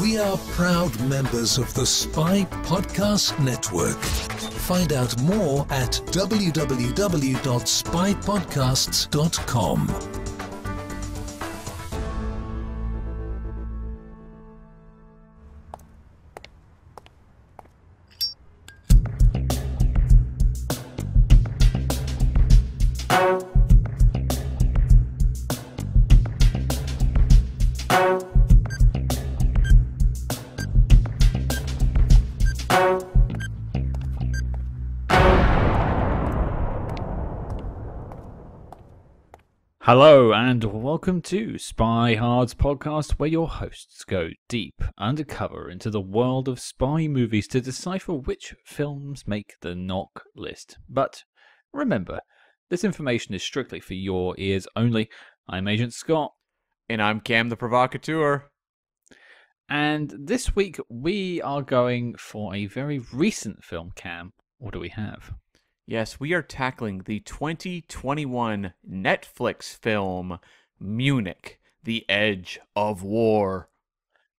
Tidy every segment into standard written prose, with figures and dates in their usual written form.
We are proud members of the Spy Podcast Network. Find out more at www.spypodcasts.com. Hello and welcome to SpyHards podcast, where your hosts go deep undercover into the world of spy movies to decipher which films make the knock list. But remember, this information is strictly for your ears only. I'm Agent Scott. And I'm Cam the Provocateur. And this week we are going for a very recent film, Cam. What do we have? Yes, we are tackling the 2021 Netflix film, Munich, The Edge of War.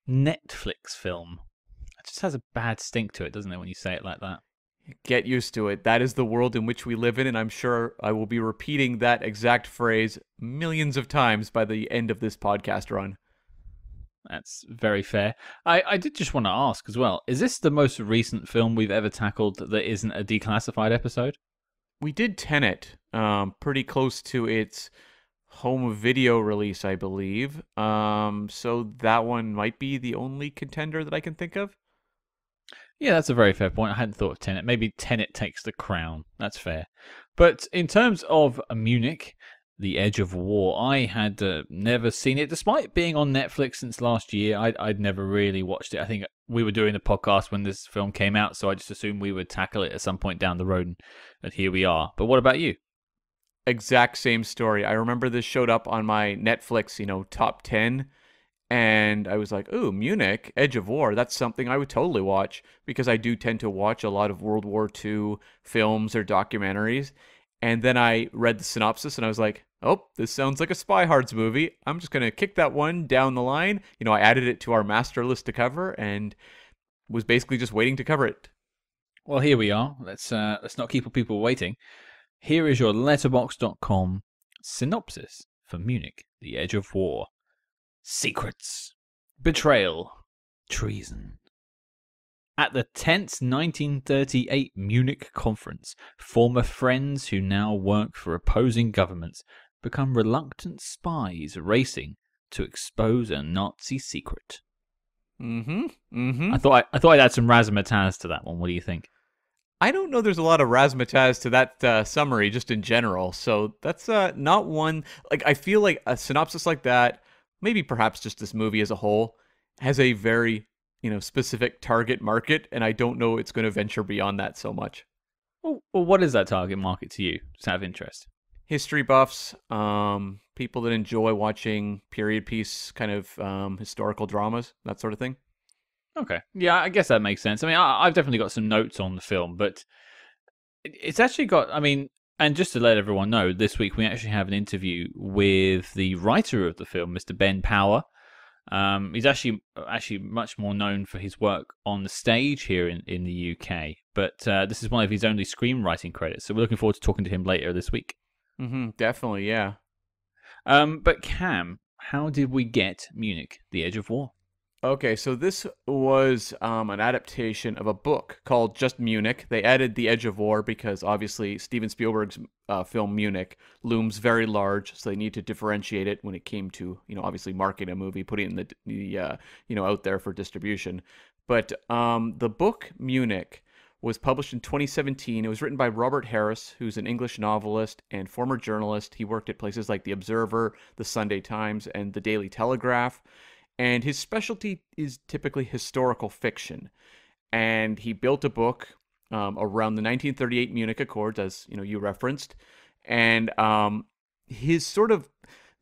Netflix film. It just has a bad stink to it, doesn't it, when you say it like that? Get used to it. That is the world in which we live in, and I'm sure I will be repeating that exact phrase millions of times by the end of this podcast run. That's very fair. I did just want to ask as well, is this the most recent film we've ever tackled that isn't a declassified episode? We did Tenet, pretty close to its home video release, I believe. So that one might be the only contender that I can think of. Yeah, that's a very fair point. I hadn't thought of Tenet. Maybe Tenet takes the crown. That's fair. But in terms of Munich, The Edge of War, I had never seen it, despite being on Netflix since last year. I'd never really watched it. I think we were doing the podcast when this film came out, so I just assumed we would tackle it at some point down the road, and here we are. But what about you? Exact same story. I remember this showed up on my Netflix, top 10, and I was like, ooh, Munich, Edge of War, that's something I would totally watch, because I do tend to watch a lot of World War II films or documentaries. And then I read the synopsis and I was like, oh, this sounds like a SpyHards movie. I'm just going to kick that one down the line. I added it to our master list to cover and was basically just waiting to cover it. Well, here we are. Let's not keep people waiting. Here is your letterboxd.com synopsis for Munich, The Edge of War. Secrets, betrayal, treason. At the tense 1938 Munich conference, former friends who now work for opposing governments become reluctant spies racing to expose a Nazi secret. I thought I'd add some razzmatazz to that one. What do you think? I don't know there's a lot of razzmatazz to that summary just in general, so that's not one... I feel like a synopsis like that, maybe perhaps just this movie as a whole, has a very specific target market, and I don't know it's going to venture beyond that so much. Well, what is that target market to you? Just out of interest. History buffs, people that enjoy watching period piece kind of historical dramas, that sort of thing. Okay. Yeah, I guess that makes sense. I mean, I've definitely got some notes on the film, but it's actually got, and just to let everyone know, this week we actually have an interview with the writer of the film, Mr. Ben Power. He's actually much more known for his work on the stage here in the UK, but this is one of his only screenwriting credits, so we're looking forward to talking to him later this week. Definitely, yeah. But Cam, how did we get Munich, The Edge of War? Okay, so this was an adaptation of a book called just Munich. They added The Edge of War because obviously Steven Spielberg's film Munich looms very large, so they need to differentiate it when it came to, obviously marketing a movie, putting it in the out there for distribution. But the book Munich was published in 2017. It was written by Robert Harris, who's an English novelist and former journalist. He worked at places like The Observer, The Sunday Times, and The Daily Telegraph. And his specialty is typically historical fiction. And he built a book around the 1938 Munich Accords, as you referenced. And his sort of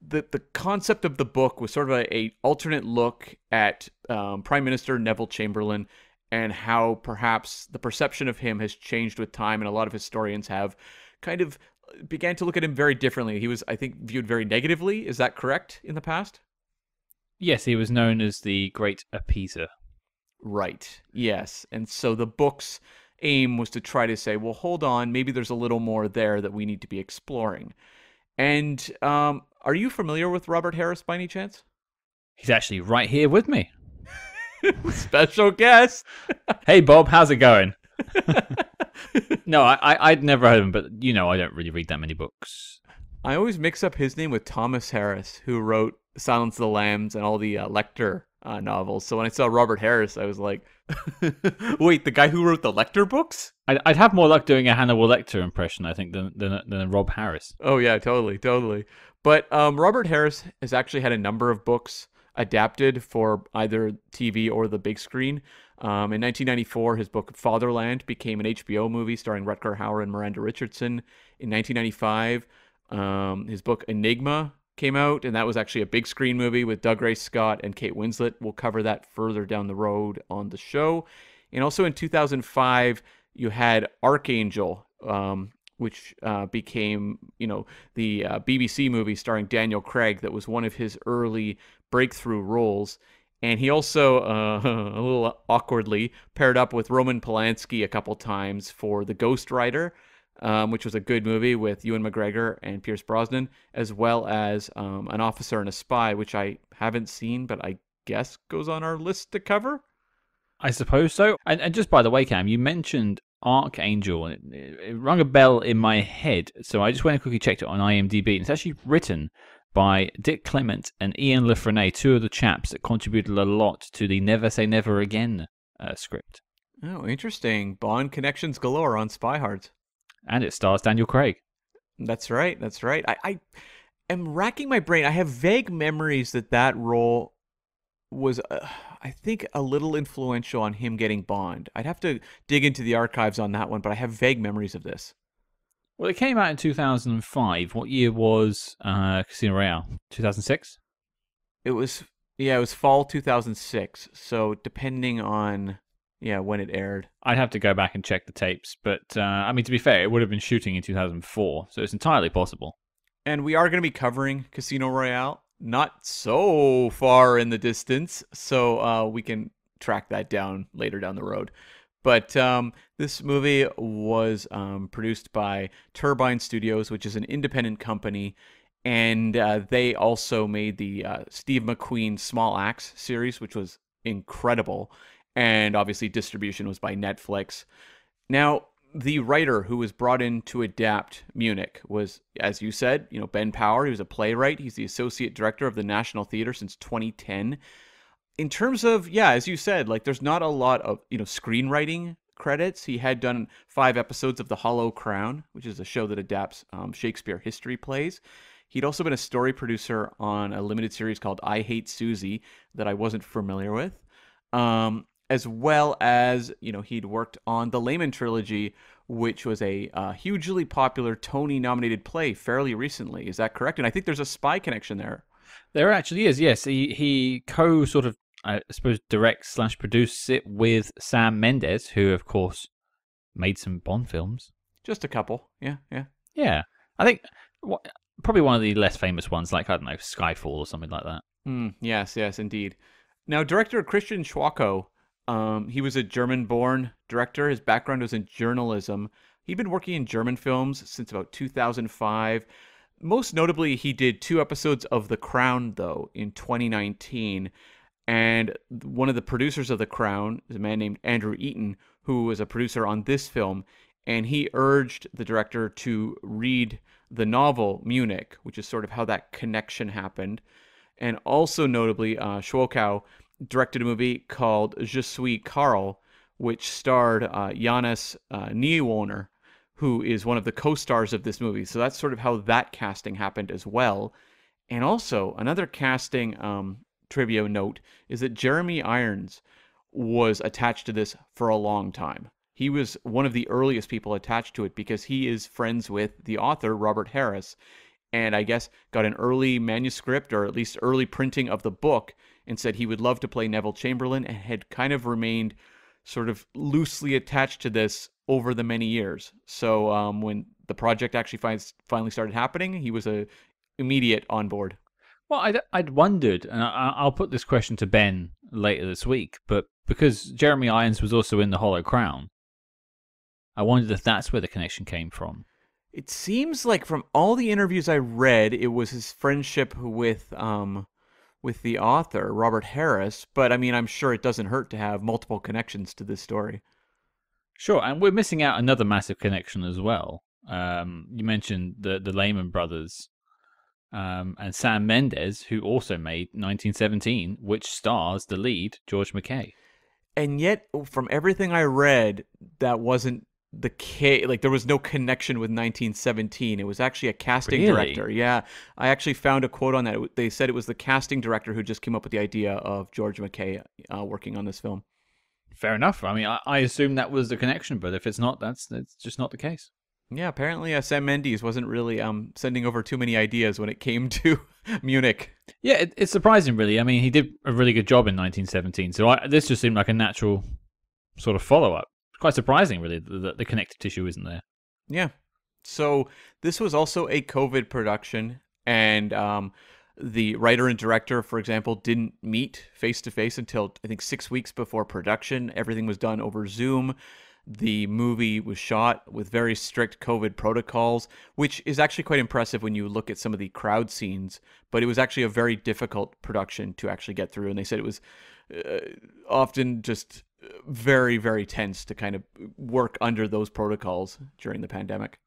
the concept of the book was sort of a alternate look at Prime Minister Neville Chamberlain and how perhaps the perception of him has changed with time, and a lot of historians have kind of began to look at him very differently. He was, I think, viewed very negatively. Is that correct in the past? Yes, he was known as the Great Appeaser. Right. Yes. And so the book's aim was to try to say, well, hold on, maybe there's a little more there that we need to be exploring. And are you familiar with Robert Harris by any chance? He's actually right here with me. Special guest. Hey, Bob, how's it going? No, I'd never heard of him, but I don't really read that many books. I always mix up his name with Thomas Harris, who wrote Silence of the Lambs and all the Lecter novels. So when I saw Robert Harris, I was like, wait, the guy who wrote the Lecter books? I'd have more luck doing a Hannibal Lecter impression, I think, than Rob Harris. Oh, yeah, totally. But Robert Harris has actually had a number of books adapted for either TV or the big screen. In 1994, his book Fatherland became an HBO movie starring Rutger Hauer and Miranda Richardson. In 1995, his book Enigma came out, and that was actually a big screen movie with Doug Ray Scott and Kate Winslet. We'll cover that further down the road on the show. And also in 2005, you had Archangel, which became, the BBC movie starring Daniel Craig. That was one of his early breakthrough roles. And he also, a little awkwardly, paired up with Roman Polanski a couple times for The Ghost Rider, which was a good movie with Ewan McGregor and Pierce Brosnan, as well as An Officer and a Spy, which I haven't seen, but I guess goes on our list to cover. I suppose so. And just by the way, Cam, you mentioned Archangel, and it rung a bell in my head, so I just went and quickly checked it on IMDb, and it's actually written by Dick Clement and Ian LaFrennay, two of the chaps that contributed a lot to the Never Say Never Again script. Oh, interesting. Bond connections galore on SpyHards. And it stars Daniel Craig. That's right. I am racking my brain. I have vague memories that role was, I think, a little influential on him getting Bond. I'd have to dig into the archives on that one, but I have vague memories of this. Well, it came out in 2005. What year was Casino Royale? 2006? It was fall 2006. So depending on when it aired. I'd have to go back and check the tapes, but to be fair, it would have been shooting in 2004, so it's entirely possible. And we are going to be covering Casino Royale, not so far in the distance, so we can track that down later down the road. But this movie was produced by Turbine Studios, which is an independent company, and they also made the Steve McQueen Small Axe series, which was incredible. And obviously distribution was by Netflix. Now, the writer who was brought in to adapt Munich was, as you said, Ben Power. He was a playwright. He's the associate director of the National Theater since 2010. In terms of, as you said, there's not a lot of, screenwriting credits. He had done 5 episodes of The Hollow Crown, which is a show that adapts Shakespeare history plays. He'd also been a story producer on a limited series called I Hate Susie that I wasn't familiar with. As well as, he'd worked on the Layman trilogy, which was a hugely popular Tony-nominated play fairly recently. Is that correct? And I think there's a spy connection there. There actually is, yes. He sort of, I suppose, directs/produces it with Sam Mendes, who, of course, made some Bond films. Just a couple, yeah. Yeah, I think probably one of the less famous ones, like, I don't know, Skyfall or something like that. Yes, indeed. Now, director Christian Schwako, he was a German-born director. His background was in journalism. He'd been working in German films since about 2005. Most notably, he did 2 episodes of The Crown, though, in 2019. And one of the producers of The Crown is a man named Andrew Eaton, who was a producer on this film. And he urged the director to read the novel Munich, which is sort of how that connection happened. And also notably, Schwochow directed a movie called Je suis Karl, which starred Jannis Niewöhner, who is one of the co-stars of this movie. So that's sort of how that casting happened as well. And also, another casting trivia note is that Jeremy Irons was attached to this for a long time. He was one of the earliest people attached to it because he is friends with the author, Robert Harris, and I guess got an early manuscript or at least early printing of the book and said he would love to play Neville Chamberlain and had kind of remained sort of loosely attached to this over the many years. So when the project actually finally started happening, he was immediate on board. Well, I'd wondered, and I'll put this question to Ben later this week, but because Jeremy Irons was also in The Hollow Crown, I wondered if that's where the connection came from. It seems like from all the interviews I read, it was his friendship with the author, Robert Harris, but I mean, I'm sure it doesn't hurt to have multiple connections to this story. Sure, and we're missing out another massive connection as well. You mentioned the Layman Brothers. And Sam Mendes, who also made 1917, which stars the lead, George McKay. And yet, from everything I read, that wasn't the case. Like, there was no connection with 1917. It was actually a casting director. Yeah, I actually found a quote on that. They said it was the casting director who just came up with the idea of George McKay working on this film. Fair enough. I mean, I assume that was the connection, but if it's not, that's just not the case. Yeah, apparently Sam Mendes wasn't really sending over too many ideas when it came to Munich. Yeah, it's surprising, really. I mean, he did a really good job in 1917, so this just seemed like a natural sort of follow-up. Quite surprising, really, that the connective tissue isn't there. Yeah. So this was also a COVID production, and the writer and director, for example, didn't meet face-to-face until, I think, 6 weeks before production. Everything was done over Zoom. The movie was shot with very strict COVID protocols, which is actually quite impressive when you look at some of the crowd scenes. But it was actually a very difficult production to actually get through. And they said it was often just very, very tense to kind of work under those protocols during the pandemic.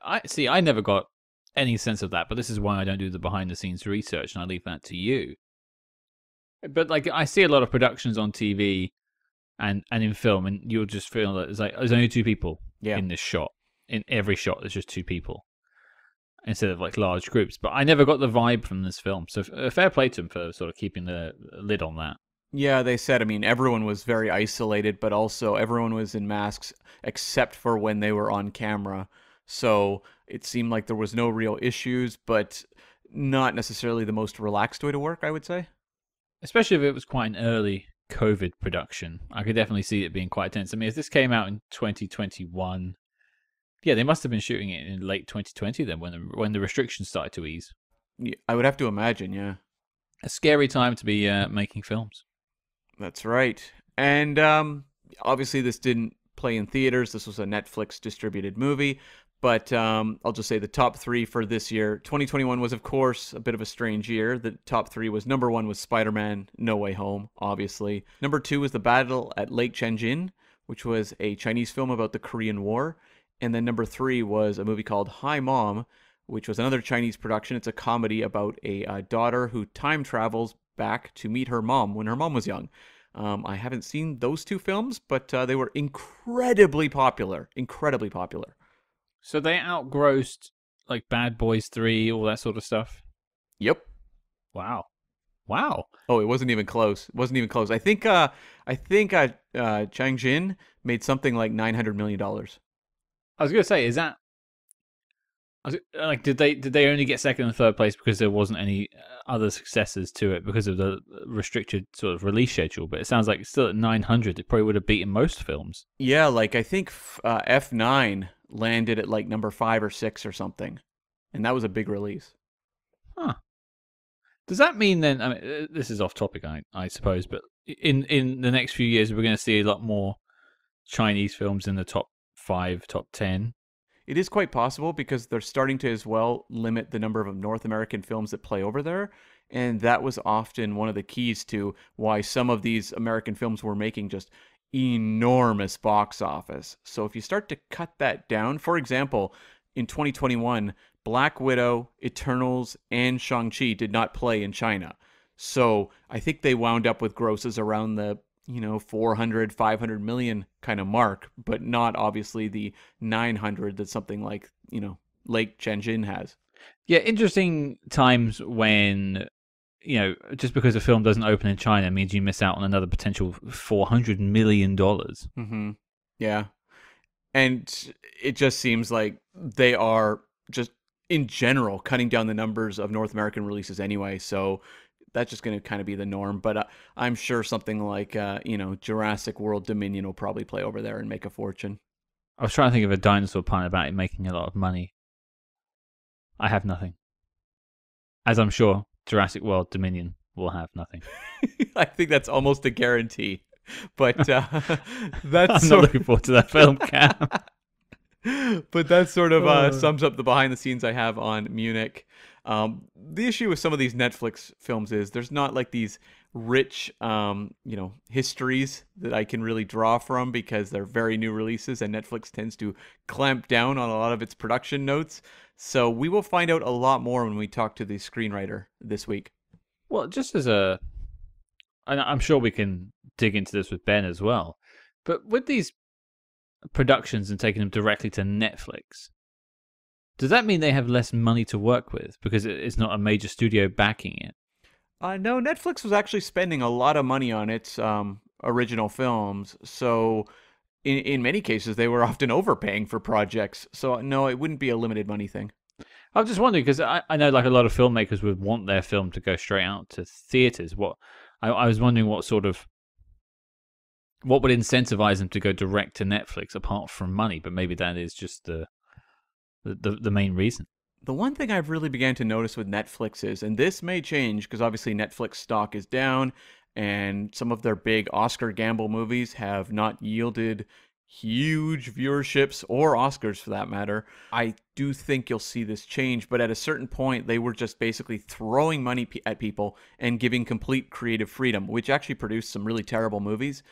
I never got any sense of that, but this is why I don't do the behind-the-scenes research, and I leave that to you. But like, I see a lot of productions on TV and in film, and you'll just feel that there's only two people in this shot. In every shot, there's just two people instead of like large groups. But I never got the vibe from this film. So fair play to him for sort of keeping the lid on that. Yeah, they said, I mean, everyone was very isolated, but also everyone was in masks except for when they were on camera. So it seemed like there was no real issues, but not necessarily the most relaxed way to work, I would say. Especially if it was quite an early COVID production. I could definitely see it being quite tense. I mean, if this came out in 2021, yeah, they must have been shooting it in late 2020 then, when the restrictions started to ease. Yeah, I would have to imagine, yeah. A scary time to be making films. That's right. And obviously this didn't play in theaters. This was a Netflix distributed movie. But I'll just say the top three for this year. 2021 was, of course, a bit of a strange year. The top three was number one was Spider-Man No Way Home, obviously. Number two was The Battle at Lake Changjin, which was a Chinese film about the Korean War. And then number three was a movie called Hi Mom, which was another Chinese production. It's a comedy about a daughter who time travels back to meet her mom when her mom was young. I haven't seen those two films, but they were incredibly popular. Incredibly popular. So they outgrossed like Bad Boys 3, all that sort of stuff? Yep. Wow. Oh, it wasn't even close. I think Changjin made something like $900 million. I was going to say, did they only get second and third place because there wasn't any other successors to it because of the restricted sort of release schedule? But it sounds like still at 900, it probably would have beaten most films. Yeah, like I think F9 landed at like number 5 or 6 or something, and that was a big release. Huh. Does that mean then? I mean, this is off topic, I suppose, but in the next few years, we're going to see a lot more Chinese films in the top 5, top 10. It is quite possible because they're starting to as well limit the number of North American films that play over there. And that was often one of the keys to why some of these American films were making just enormous box office. So if you start to cut that down, for example, in 2021, Black Widow, Eternals, and Shang-Chi did not play in China. So I think they wound up with grosses around the 400, 500 million kind of mark, but not obviously the 900 that something like, Lake Changjin has. Yeah, interesting times when, just because a film doesn't open in China means you miss out on another potential $400 million. Mm-hmm. Yeah. And it just seems like they are just, in general, cutting down the numbers of North American releases anyway, so that's just going to kind of be the norm. But I'm sure something like, Jurassic World Dominion will probably play over there and make a fortune. I was trying to think of a dinosaur pun about it making a lot of money. I have nothing. As I'm sure Jurassic World Dominion will have nothing. I think that's almost a guarantee. But that's I'm not looking forward to that film, Cam. But that sort of sums up the behind the scenes I have on Munich. The issue with some of these Netflix films is there's not like these rich, histories that I can really draw from because they're very new releases and Netflix tends to clamp down on a lot of its production notes. So we will find out a lot more when we talk to the screenwriter this week. Well, just as and I'm sure we can dig into this with Ben as well, but with these productions and taking them directly to Netflix, does that mean they have less money to work with because it's not a major studio backing it? No, Netflix was actually spending a lot of money on its original films, so in many cases they were often overpaying for projects. So no, it wouldn't be a limited money thing. I was just wondering because I know like a lot of filmmakers would want their film to go straight out to theaters. I was wondering what would incentivize them to go direct to Netflix apart from money, but maybe that is just the main reason. The one thing I've really began to notice with Netflix is, and this may change because obviously Netflix stock is down and some of their big Oscar gamble movies have not yielded huge viewerships or Oscars for that matter. I do think you'll see this change, but at a certain point they were just basically throwing money at people and giving complete creative freedom, which actually produced some really terrible movies.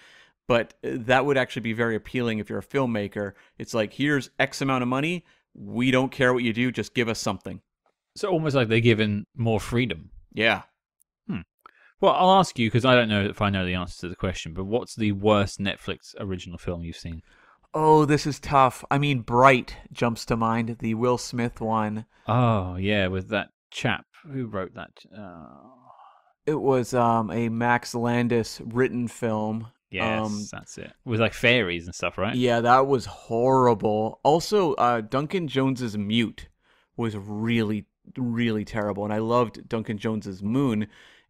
But that would actually be very appealing if you're a filmmaker. It's like, here's X amount of money. We don't care what you do. Just give us something. So almost like they're given more freedom. Yeah. Well, I'll ask you, because I don't know if I know the answer to the question, but what's the worst Netflix original film you've seen? Oh, this is tough. I mean, Bright jumps to mind, the Will Smith one. Oh, yeah, with that chap. Who wrote that? It was a Max Landis written film. Yes, that's it. With like fairies and stuff, right? Yeah, that was horrible. Also, Duncan Jones's Mute was really, really terrible. And I loved Duncan Jones's Moon.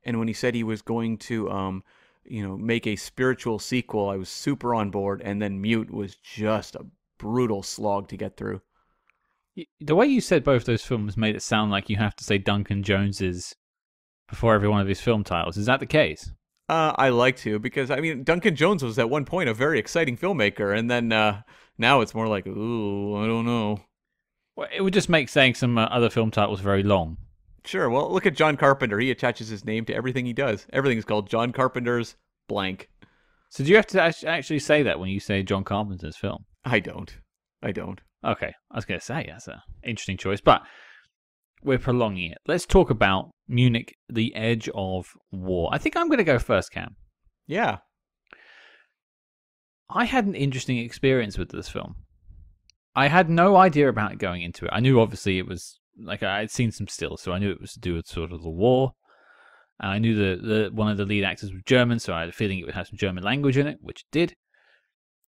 And when he said he was going to, make a spiritual sequel, I was super on board. And then Mute was just a brutal slog to get through. The way you said both those films made it sound like you have to say Duncan Jones's before every one of his film titles. Is that the case? I like to, because, I mean, Duncan Jones was at one point a very exciting filmmaker. And then now it's more like, ooh, I don't know. Well, it would just make saying some other film titles very long. Sure. Well, look at John Carpenter. He attaches his name to everything he does. Everything is called John Carpenter's blank. So do you have to actually say that when you say John Carpenter's film? I don't. Okay. I was going to say, that's an interesting choice, but we're prolonging it. Let's talk about Munich, the Edge of War. I think I'm going to go first, Cam. Yeah. I had an interesting experience with this film. I had no idea about it going into it. I knew obviously it was like I'd seen some stills, so I knew it was to do with sort of the war. And I knew that one of the lead actors was German, so I had a feeling it would have some German language in it, which it did.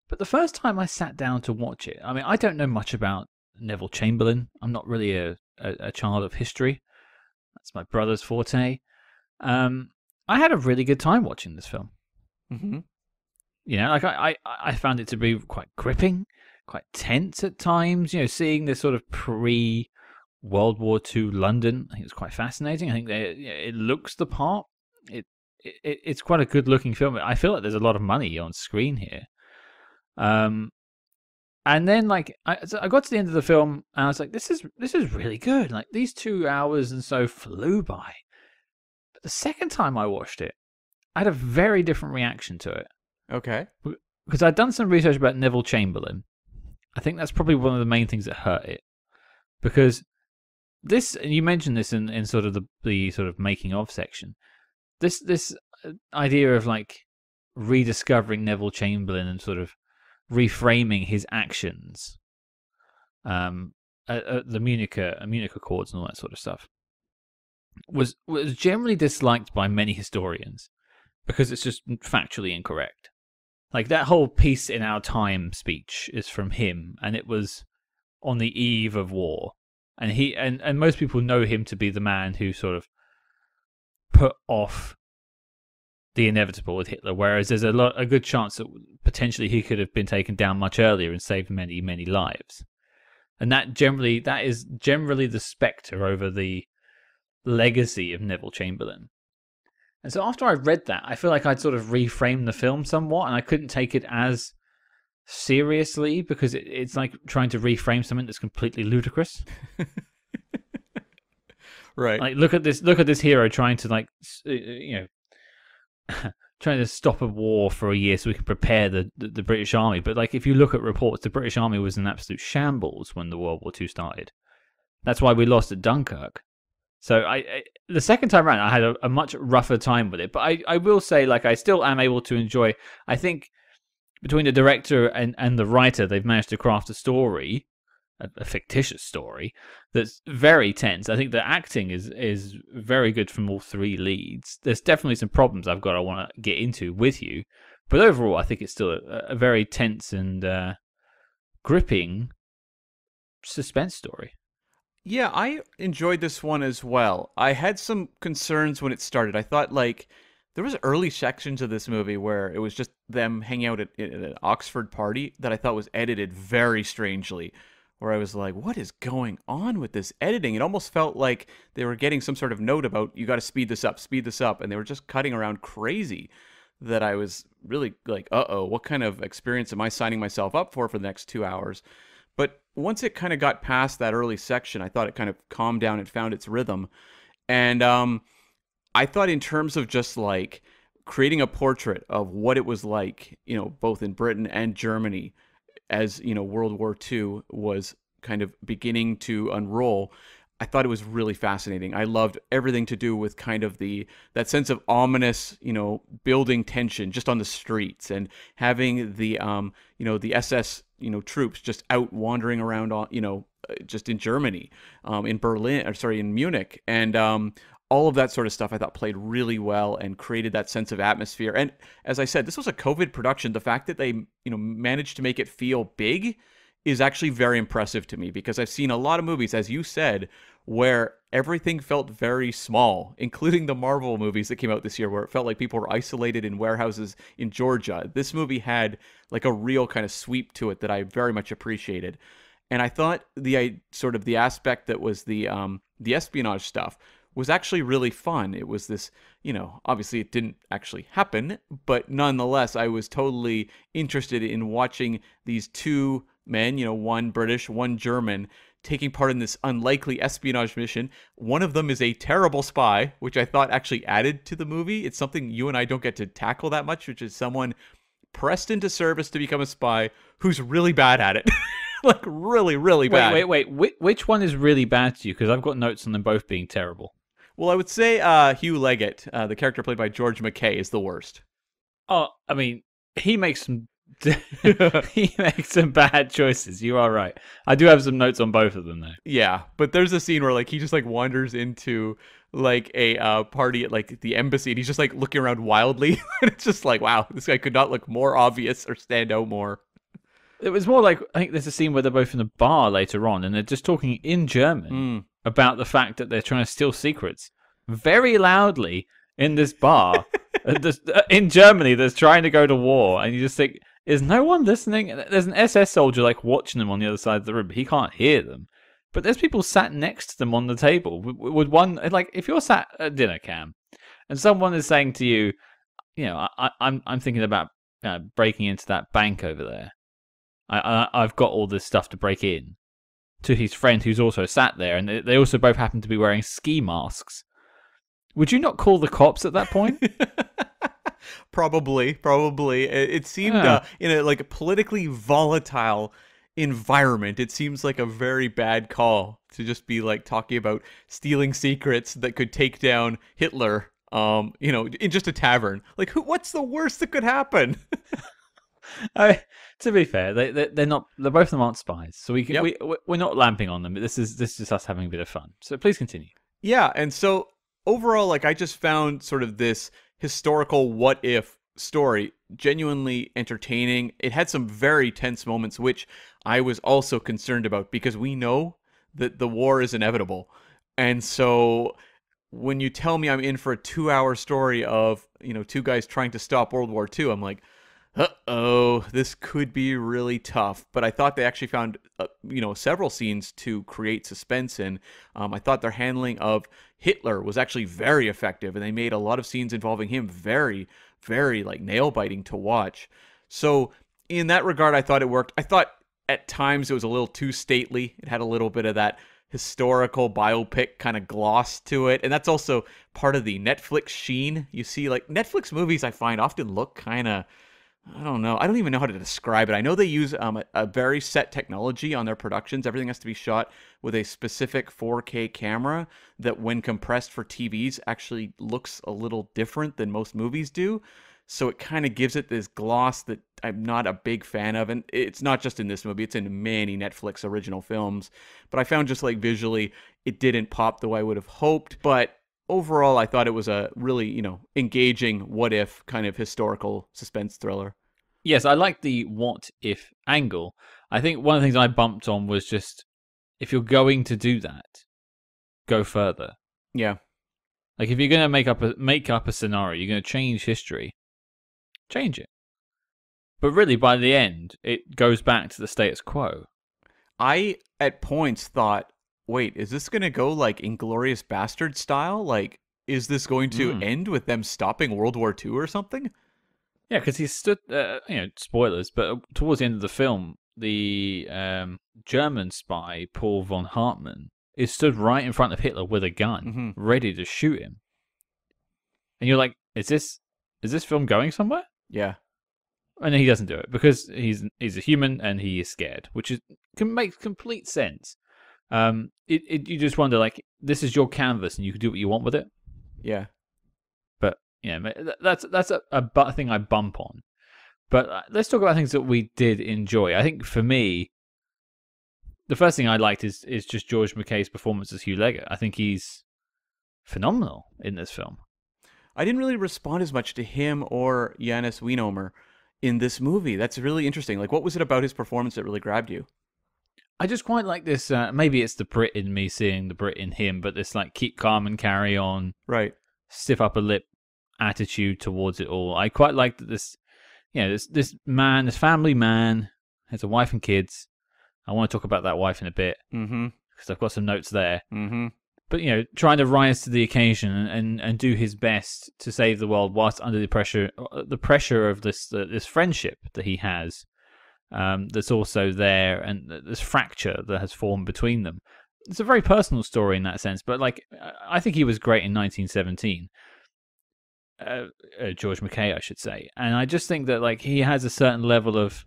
But the first time I sat down to watch it, I mean, I don't know much about Neville Chamberlain. I'm not really a child of history. That's my brother's forte. I had a really good time watching this film. Mm-hmm. You know, like I found it to be quite gripping, quite tense at times. You know, seeing this sort of pre-World War II London, I think it's quite fascinating. I think it looks the part. It's quite a good-looking film. I feel like there's a lot of money on screen here. And then like I got to the end of the film and I was like, this is really good. Like these 2 hours and so flew by. But the second time I watched it, I had a very different reaction to it. Okay. Because I'd done some research about Neville Chamberlain. I think that's probably one of the main things that hurt it. Because this, and you mentioned this in sort of the sort of making of section. This idea of like rediscovering Neville Chamberlain and sort of reframing his actions, at the Munich Accords and all that sort of stuff, was generally disliked by many historians because it's just factually incorrect. Like that whole peace in our time speech is from him, and it was on the eve of war, and he and most people know him to be the man who sort of put off the inevitable with Hitler, whereas there's a good chance that potentially he could have been taken down much earlier and saved many, many lives. And that is generally the spectre over the legacy of Neville Chamberlain. And so after I read that, I feel like I'd sort of reframed the film somewhat, and I couldn't take it as seriously because it's like trying to reframe something that's completely ludicrous. Right. Like look at this hero trying to trying to stop a war for a year so we can prepare the British Army. But like if you look at reports, the British Army was in absolute shambles when the World War II started. That's why we lost at Dunkirk. So the second time around, I had a much rougher time with it. But I will say, like, I still am able to enjoy. I think between the director and the writer, they've managed to craft a story, a fictitious story, that's very tense. I think the acting is very good from all three leads. There's definitely some problems I want to get into with you. But overall, I think it's still a very tense and gripping suspense story. Yeah, I enjoyed this one as well. I had some concerns when it started. I thought, like, there was early sections of this movie where it was just them hanging out at an Oxford party that I thought was edited very strangely, where I was like, what is going on with this editing? It almost felt like they were getting some sort of note about, you got to speed this up, and they were just cutting around crazy, that I was really like, uh-oh, what kind of experience am I signing myself up for the next 2 hours? But once it kind of got past that early section, I thought it kind of calmed down and found its rhythm. And I thought in terms of just like creating a portrait of what it was like, both in Britain and Germany as, World War II was kind of beginning to unroll, I thought it was really fascinating. I loved everything to do with kind of that sense of ominous, building tension just on the streets, and having the SS, troops just out wandering around on, just in Germany, in Munich, and all of that sort of stuff I thought played really well and created that sense of atmosphere. And as I said, this was a COVID production. The fact that they, managed to make it feel big is actually very impressive to me, because I've seen a lot of movies, as you said, where everything felt very small, including the Marvel movies that came out this year, where it felt like people were isolated in warehouses in Georgia. This movie had like a real kind of sweep to it that I very much appreciated. And I thought the aspect that was the espionage stuff was actually really fun. It was this, obviously it didn't actually happen, but nonetheless, I was totally interested in watching these two men, one British, one German, taking part in this unlikely espionage mission. One of them is a terrible spy, which I thought actually added to the movie. It's something you and I don't get to tackle that much, which is someone pressed into service to become a spy who's really bad at it. Like really, really bad. Wait. Which one is really bad to you? Because I've got notes on them both being terrible. Well, I would say Hugh Leggett, the character played by George MacKay, is the worst. Oh, I mean, he makes some he makes some bad choices. You are right. I do have some notes on both of them, though. Yeah, but there's a scene where like he just like wanders into like a party at like the embassy, and he's just like looking around wildly, and it's just like, wow, this guy could not look more obvious or stand out more. It was more like, I think there's a scene where they're both in a bar later on, and they're just talking in German about the fact that they're trying to steal secrets very loudly in this bar in Germany that's trying to go to war. And you just think, is no one listening? There's an SS soldier like watching them on the other side of the room, but he can't hear them. But there's people sat next to them on the table. Would one, like, if you're sat at dinner, Cam, and someone is saying to you, I'm thinking about breaking into that bank over there. I've got all this stuff to break in, to his friend who's also sat there, and they also both happen to be wearing ski masks. Would you not call the cops at that point? Probably. It seemed in a like a politically volatile environment, it seems like a very bad call to just be like talking about stealing secrets that could take down Hitler. In just a tavern. Like, what's the worst that could happen? To be fair, they're not. They're both of them aren't spies, so we're not lamping on them. This is just us having a bit of fun. So please continue. Yeah, and so overall, like I just found sort of this historical what if story genuinely entertaining. It had some very tense moments, which I was also concerned about, because we know that the war is inevitable, and so when you tell me I'm in for a 2-hour story of two guys trying to stop World War II, I'm like, uh-oh, this could be really tough. But I thought they actually found, several scenes to create suspense in. I thought their handling of Hitler was actually very effective, and they made a lot of scenes involving him very, very, like, nail-biting to watch. So in that regard, I thought it worked. I thought at times it was a little too stately. It had a little bit of that historical biopic kind of gloss to it. And that's also part of the Netflix sheen. You see, like, Netflix movies I find often look kind of, I don't know. I don't even know how to describe it. I know they use a very set technology on their productions. Everything has to be shot with a specific 4K camera that when compressed for TVs actually looks a little different than most movies do. So it kind of gives it this gloss that I'm not a big fan of. And it's not just in this movie. It's in many Netflix original films. But I found just like visually, it didn't pop the way I would have hoped. But overall, I thought it was a really, engaging what if kind of historical suspense thriller. Yes, I like the what if angle. I think one of the things I bumped on was just, if you're going to do that, go further. Yeah. Like if you're going to make up a scenario, you're going to change history. Change it. But really, by the end, it goes back to the status quo. I, at points, thought, wait, is this going to go like Inglourious Bastard style? Like, is this going to end with them stopping World War II or something? Yeah, because he stood, spoilers, but towards the end of the film, the German spy, Paul von Hartmann, is stood right in front of Hitler with a gun, ready to shoot him. And you're like, is this film going somewhere? Yeah. And then he doesn't do it because he's a human and he is scared, which can make complete sense. You just wonder, like, this is your canvas and you can do what you want with it. Yeah. But yeah, that's a thing I bump on. But let's talk about things that we did enjoy. I think for me, the first thing I liked is just George McKay's performance as Hugh Leggett. I think he's phenomenal in this film. I didn't really respond as much to him or Jannis Niewöhner in this movie. That's really interesting. Like, what was it about his performance that really grabbed you? I just quite like this. Maybe it's the Brit in me seeing the Brit in him, but this like keep calm and carry on, right? Stiff upper lip attitude towards it all. I quite like that this, this man, this family man, has a wife and kids. I want to talk about that wife in a bit because I've got some notes there. But trying to rise to the occasion and do his best to save the world whilst under the pressure of this friendship that he has, that's also there, and this fracture that has formed between them. It's a very personal story in that sense, but like I think he was great in 1917. George McKay, I should say, and I just think that like he has a certain level of,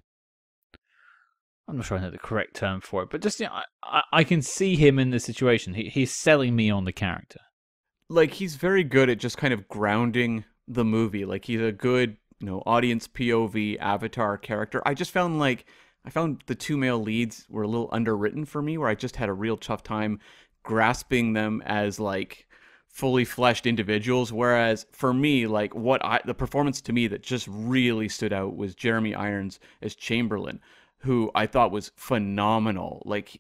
I'm not sure I know the correct term for it, but just I can see him in the situation. He's selling me on the character. Like he's very good at just kind of grounding the movie. Like he's a good, audience POV avatar character. I just found the two male leads were a little underwritten for me, where I just had a real tough time grasping them as like fully fleshed individuals. Whereas for me, like the performance to me that just really stood out was Jeremy Irons as Chamberlain, who I thought was phenomenal. Like,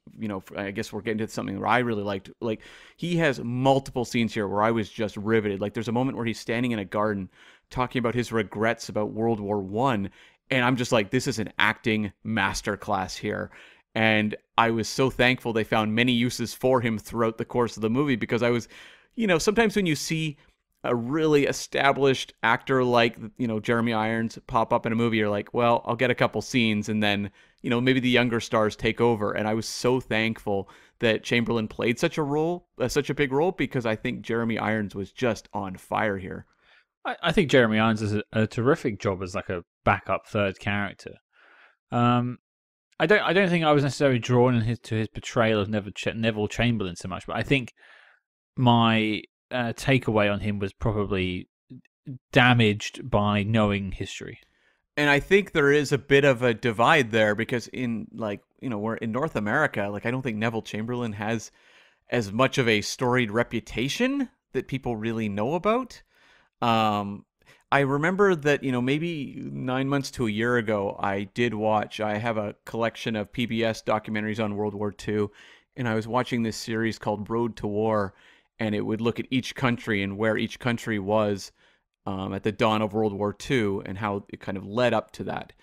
I guess we're getting to something where I really liked. Like, he has multiple scenes here where I was just riveted. Like, there's a moment where he's standing in a garden talking about his regrets about World War I, and I'm just like, this is an acting masterclass here. And I was so thankful they found many uses for him throughout the course of the movie, because I was, sometimes when you see a really established actor like, Jeremy Irons pop up in a movie, you're like, well, I'll get a couple scenes and then, maybe the younger stars take over. And I was so thankful that Chamberlain played such a big role, because I think Jeremy Irons was just on fire here. I think Jeremy Irons does a terrific job as like a backup third character. I don't think I was necessarily drawn to his portrayal of Neville Chamberlain so much, but I think my takeaway on him was probably damaged by knowing history. And I think there is a bit of a divide there, because we're in North America. Like, I don't think Neville Chamberlain has as much of a storied reputation that people really know about. I remember that, maybe 9 months to a year ago, I have a collection of PBS documentaries on World War II, and I was watching this series called Road to War, and it would look at each country and where each country was at the dawn of World War II and how it kind of led up to that.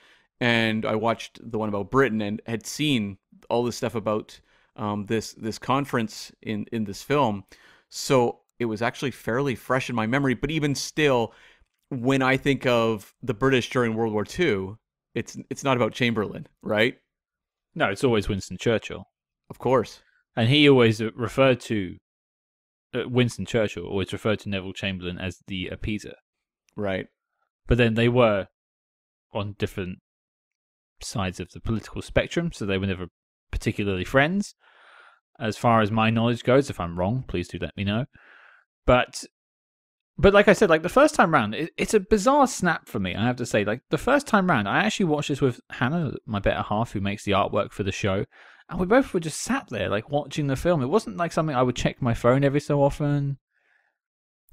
And I watched the one about Britain and had seen all this stuff about this conference in this film. So it was actually fairly fresh in my memory. But even still, when I think of the British during World War II, it's not about Chamberlain, right? No, it's always Winston Churchill. Of course. And he always referred to Winston Churchill always referred to Neville Chamberlain as the appeaser. Right. But then they were on different sides of the political spectrum, so they were never particularly friends. As far as my knowledge goes, if I'm wrong, please do let me know. But like I said, like the first time round, it's a bizarre snap for me, I have to say. Like the first time round, I actually watched this with Hannah, my better half, who makes the artwork for the show, and we both were just sat there, like watching the film. It wasn't like something I would check my phone every so often,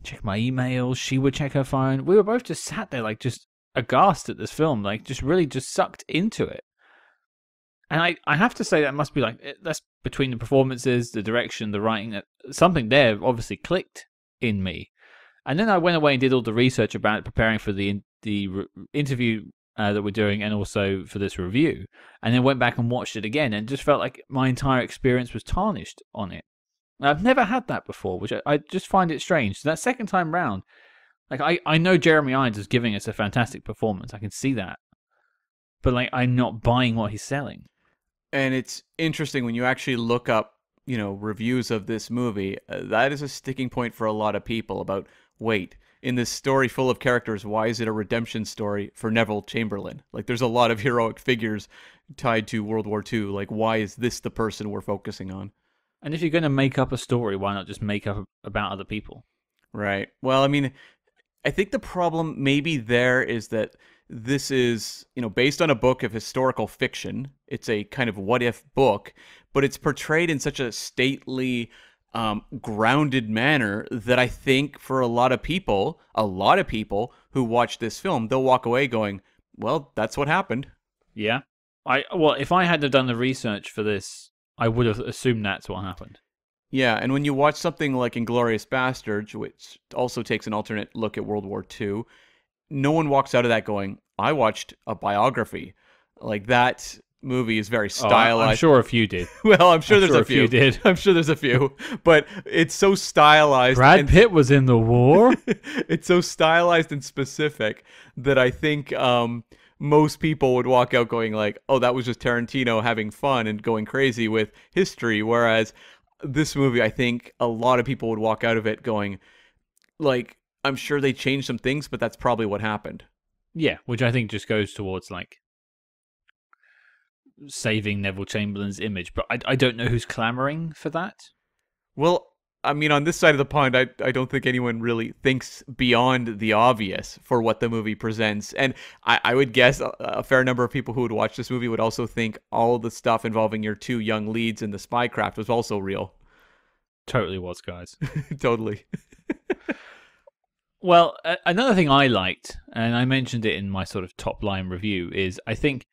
check my emails. She would check her phone. We were both just sat there, like just aghast at this film, like just really just sucked into it. And I have to say that must be like, that's between the performances, the direction, the writing, that something there obviously clicked in me. And then I went away and did all the research about it, preparing for the interview that we're doing and also for this review. And then went back and watched it again and just felt like my entire experience was tarnished on it. And I've never had that before, which I just find it strange. So that second time round, like I know Jeremy Irons is giving us a fantastic performance. I can see that. But like I'm not buying what he's selling. And it's interesting when you actually look up, reviews of this movie. That is a sticking point for a lot of people about, wait, in this story full of characters, why is it a redemption story for Neville Chamberlain? Like, there's a lot of heroic figures tied to World War II. Like, why is this the person we're focusing on? And if you're going to make up a story, why not just make up about other people? Right. Well, I mean, I think the problem maybe there is that this is, based on a book of historical fiction. It's a kind of what-if book, but it's portrayed in such a stately, grounded manner that I think for a lot of people who watch this film, they'll walk away going, well, that's what happened. Yeah. Well, if I hadn't done the research for this, I would have assumed that's what happened. Yeah, and when you watch something like Inglourious Basterds, which also takes an alternate look at World War II, no one walks out of that going, I watched a biography. Like, that movie is very stylized. I'm sure a few did. Well, I'm sure there's a few. Did. I'm sure there's a few. But it's so stylized. Brad Pitt was in the war? It's so stylized and specific that I think most people would walk out going like, oh, that was just Tarantino having fun and going crazy with history. Whereas this movie, I think a lot of people would walk out of it going like, I'm sure they changed some things, but that's probably what happened. Yeah, which I think just goes towards like saving Neville Chamberlain's image. But I don't know who's clamoring for that. Well, I mean, on this side of the pond, I don't think anyone really thinks beyond the obvious for what the movie presents. And I would guess a fair number of people who would watch this movie would also think all the stuff involving your two young leads in the spycraft was also real. Totally was, guys. Totally. Well, another thing I liked, and I mentioned it in my sort of top line review, is I think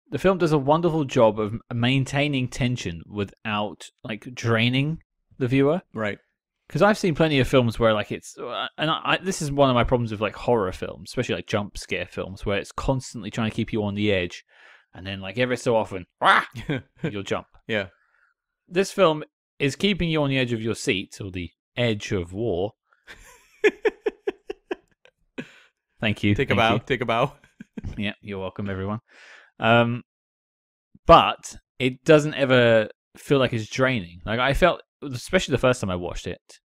the film does a wonderful job of maintaining tension without like draining the viewer. Right. Because I've seen plenty of films where like it's, and this is one of my problems with like horror films, especially like jump scare films, where it's constantly trying to keep you on the edge, and then like every so often, you'll jump. Yeah. This film is keeping you on the edge of your seat, or the edge of war. Thank you. Take a bow. Take a bow. Yeah, you're welcome, everyone. But it doesn't ever feel like it's draining. Like I felt, especially the first time I watched it,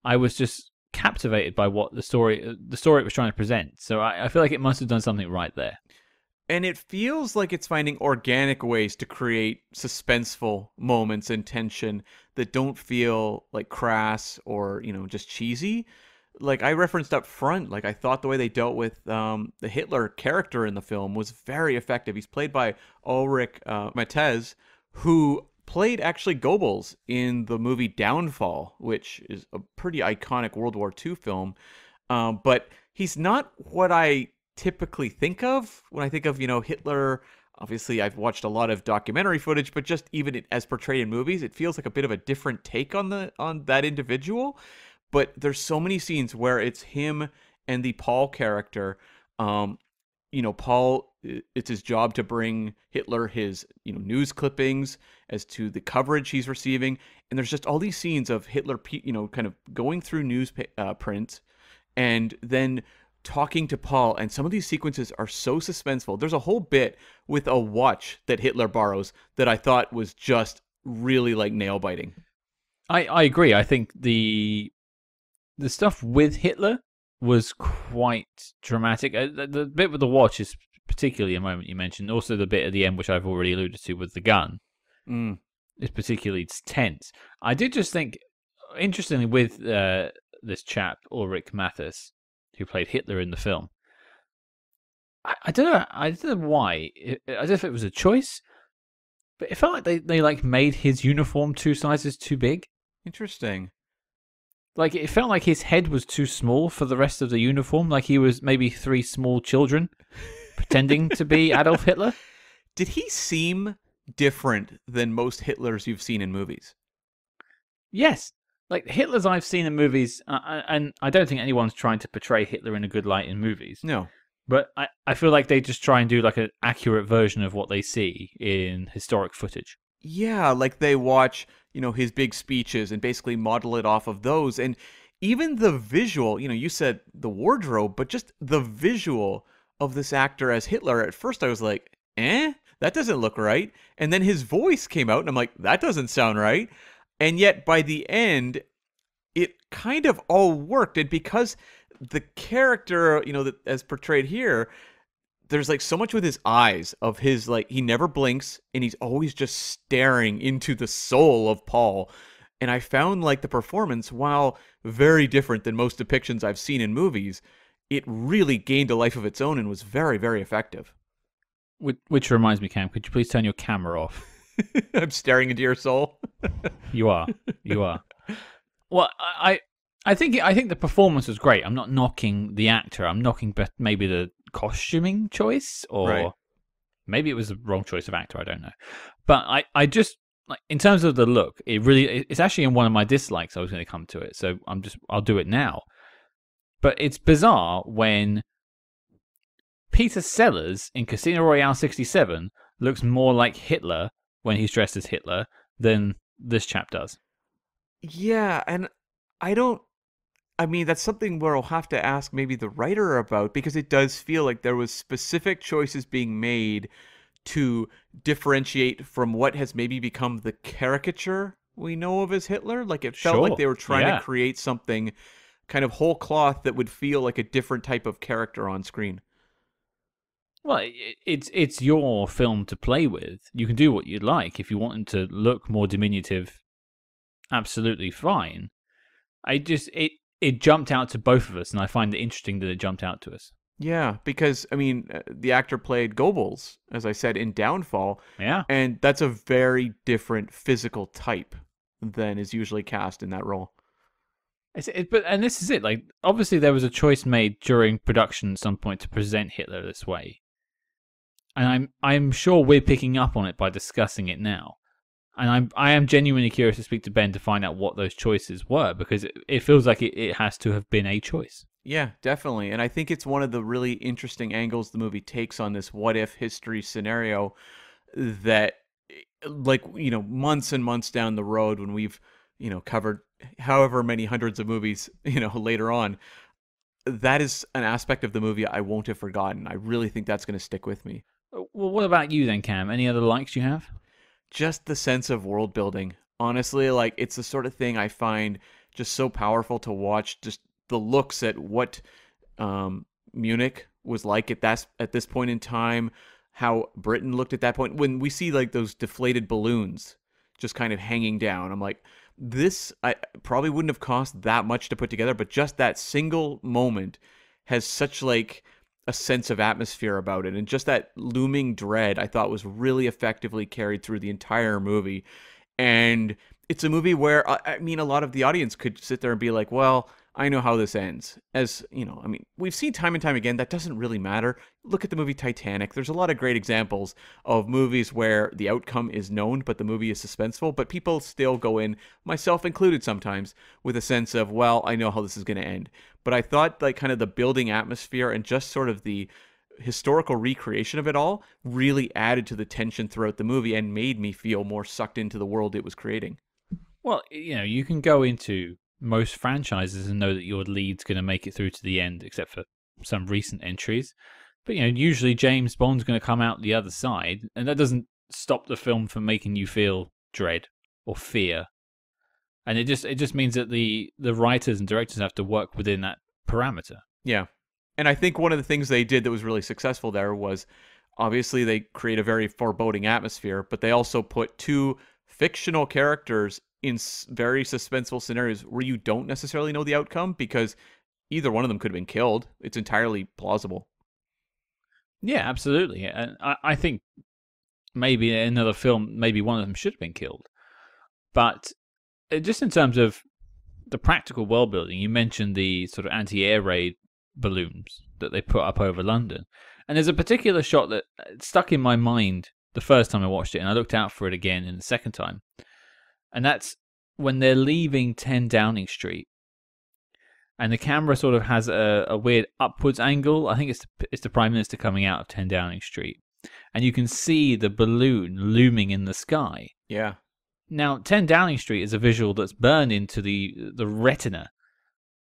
I was just captivated by what the story it was trying to present. So I feel like it must have done something right there. And it feels like it's finding organic ways to create suspenseful moments and tension that don't feel like crass or, just cheesy. Like I referenced up front, like I thought the way they dealt with the Hitler character in the film was very effective. He's played by Ulrich Matthes, who played actually Goebbels in the movie Downfall, which is a pretty iconic World War II film. But he's not what I typically think of when I think of, Hitler. Obviously, I've watched a lot of documentary footage, but just even as portrayed in movies, it feels like a bit of a different take on that individual. But there's so many scenes where it's him and the Paul character. Paul, it's his job to bring Hitler his, news clippings as to the coverage he's receiving. And there's just all these scenes of Hitler, kind of going through news print and then talking to Paul. And some of these sequences are so suspenseful. There's a whole bit with a watch that Hitler borrows that I thought was just really like nail biting. I agree. I think the stuff with Hitler was quite dramatic. The bit with the watch is particularly a moment you mentioned. Also, the bit at the end, which I've already alluded to with the gun, is particularly tense. I did just think, interestingly, with this chap, Ulrich Matthes, who played Hitler in the film, I don't know why. As if it was a choice, but it felt like they like made his uniform 2 sizes too big. Interesting. Like, it felt like his head was too small for the rest of the uniform. Like he was maybe 3 small children pretending to be Adolf Hitler. Did he seem different than most Hitlers you've seen in movies? Yes. Like, Hitlers I've seen in movies, and I don't think anyone's trying to portray Hitler in a good light in movies. No. But I feel like they just try and do like an accurate version of what they see in historic footage. Yeah, like they watch, his big speeches and basically model it off of those. And even the visual, you said the wardrobe, but just the visual of this actor as Hitler, at first I was like, that doesn't look right. And then his voice came out and I'm like, that doesn't sound right. And yet by the end, it kind of all worked. And because the character, that as portrayed here, there's like so much with his eyes of his, like, he never blinks and he's always just staring into the soul of Paul. And I found like the performance, while very different than most depictions I've seen in movies, it really gained a life of its own and was very, very effective. Which reminds me, Cam, could you please turn your camera off? I'm staring into your soul. You are. Well, I think the performance was great. I'm not knocking the actor. I'm knocking maybe the costuming choice, or maybe it was the wrong choice of actor. I don't know. But I just, like, in terms of the look, it's actually in one of my dislikes. I was going to come to it, so I'll do it now. But it's bizarre when Peter Sellers in Casino Royale 67 looks more like Hitler when he's dressed as Hitler than this chap does. Yeah, and that's something where I'll have to ask maybe the writer about, because it does feel like there was specific choices being made to differentiate from what has maybe become the caricature we know of as Hitler. Like, it felt like they were trying to create something kind of whole cloth that would feel like a different type of character on screen. Well, it's your film to play with. You can do what you'd like. If you want him to look more diminutive, absolutely fine. It jumped out to both of us, and I find it interesting that it jumped out to us. Yeah, because, the actor played Goebbels, as I said, in Downfall. Yeah. And that's a very different physical type than is usually cast in that role. And this is it. Like, obviously there was a choice made during production at some point to present Hitler this way. And I'm sure we're picking up on it by discussing it now. And I am genuinely curious to speak to Ben to find out what those choices were, because it feels like it has to have been a choice. Yeah, definitely. And I think it's one of the really interesting angles the movie takes on this what-if history scenario that, like, months and months down the road, when we've, covered however many hundreds of movies, later on, that is an aspect of the movie I won't have forgotten. I really think that's going to stick with me. Well, what about you then, Cam? Any other likes you have? Just the sense of world building. Honestly, like, it's the sort of thing I find just so powerful to watch. Just the looks at what Munich was like at this point in time, how Britain looked at that point. When we see like those deflated balloons just kind of hanging down, I'm like, this I probably wouldn't have cost that much to put together, but just that single moment has such like a sense of atmosphere about it, and just that looming dread I thought was really effectively carried through the entire movie. And it's a movie where a lot of the audience could sit there and be like, well, I know how this ends. As, you know, I mean, we've seen time and time again, that doesn't really matter. Look at the movie Titanic. There's a lot of great examples of movies where the outcome is known, but the movie is suspenseful, but people still go in, myself included sometimes, with a sense of, well, I know how this is going to end. But I thought, like, kind of the building atmosphere and just sort of the historical recreation of it all really added to the tension throughout the movie and made me feel more sucked into the world it was creating. Well, you know, you can go into most franchises and know that your lead's going to make it through to the end, except for some recent entries. But, you know, usually James Bond's going to come out the other side, and that doesn't stop the film from making you feel dread or fear. And it just means that the writers and directors have to work within that parameter. Yeah. And I think one of the things they did that was really successful there was, obviously, they create a very foreboding atmosphere, but they also put two fictional characters in very suspenseful scenarios where you don't necessarily know the outcome, because either one of them could have been killed. It's entirely plausible. Yeah, absolutely. And I think maybe in another film, maybe one of them should have been killed. But just in terms of the practical world building, you mentioned the sort of anti-air raid balloons that they put up over London. And there's a particular shot that stuck in my mind the first time I watched it, and I looked out for it again in the second time. And that's when they're leaving 10 Downing Street. And the camera sort of has a weird upwards angle. I think it's the Prime Minister coming out of 10 Downing Street. And you can see the balloon looming in the sky. Yeah. Now, 10 Downing Street is a visual that's burned into the retina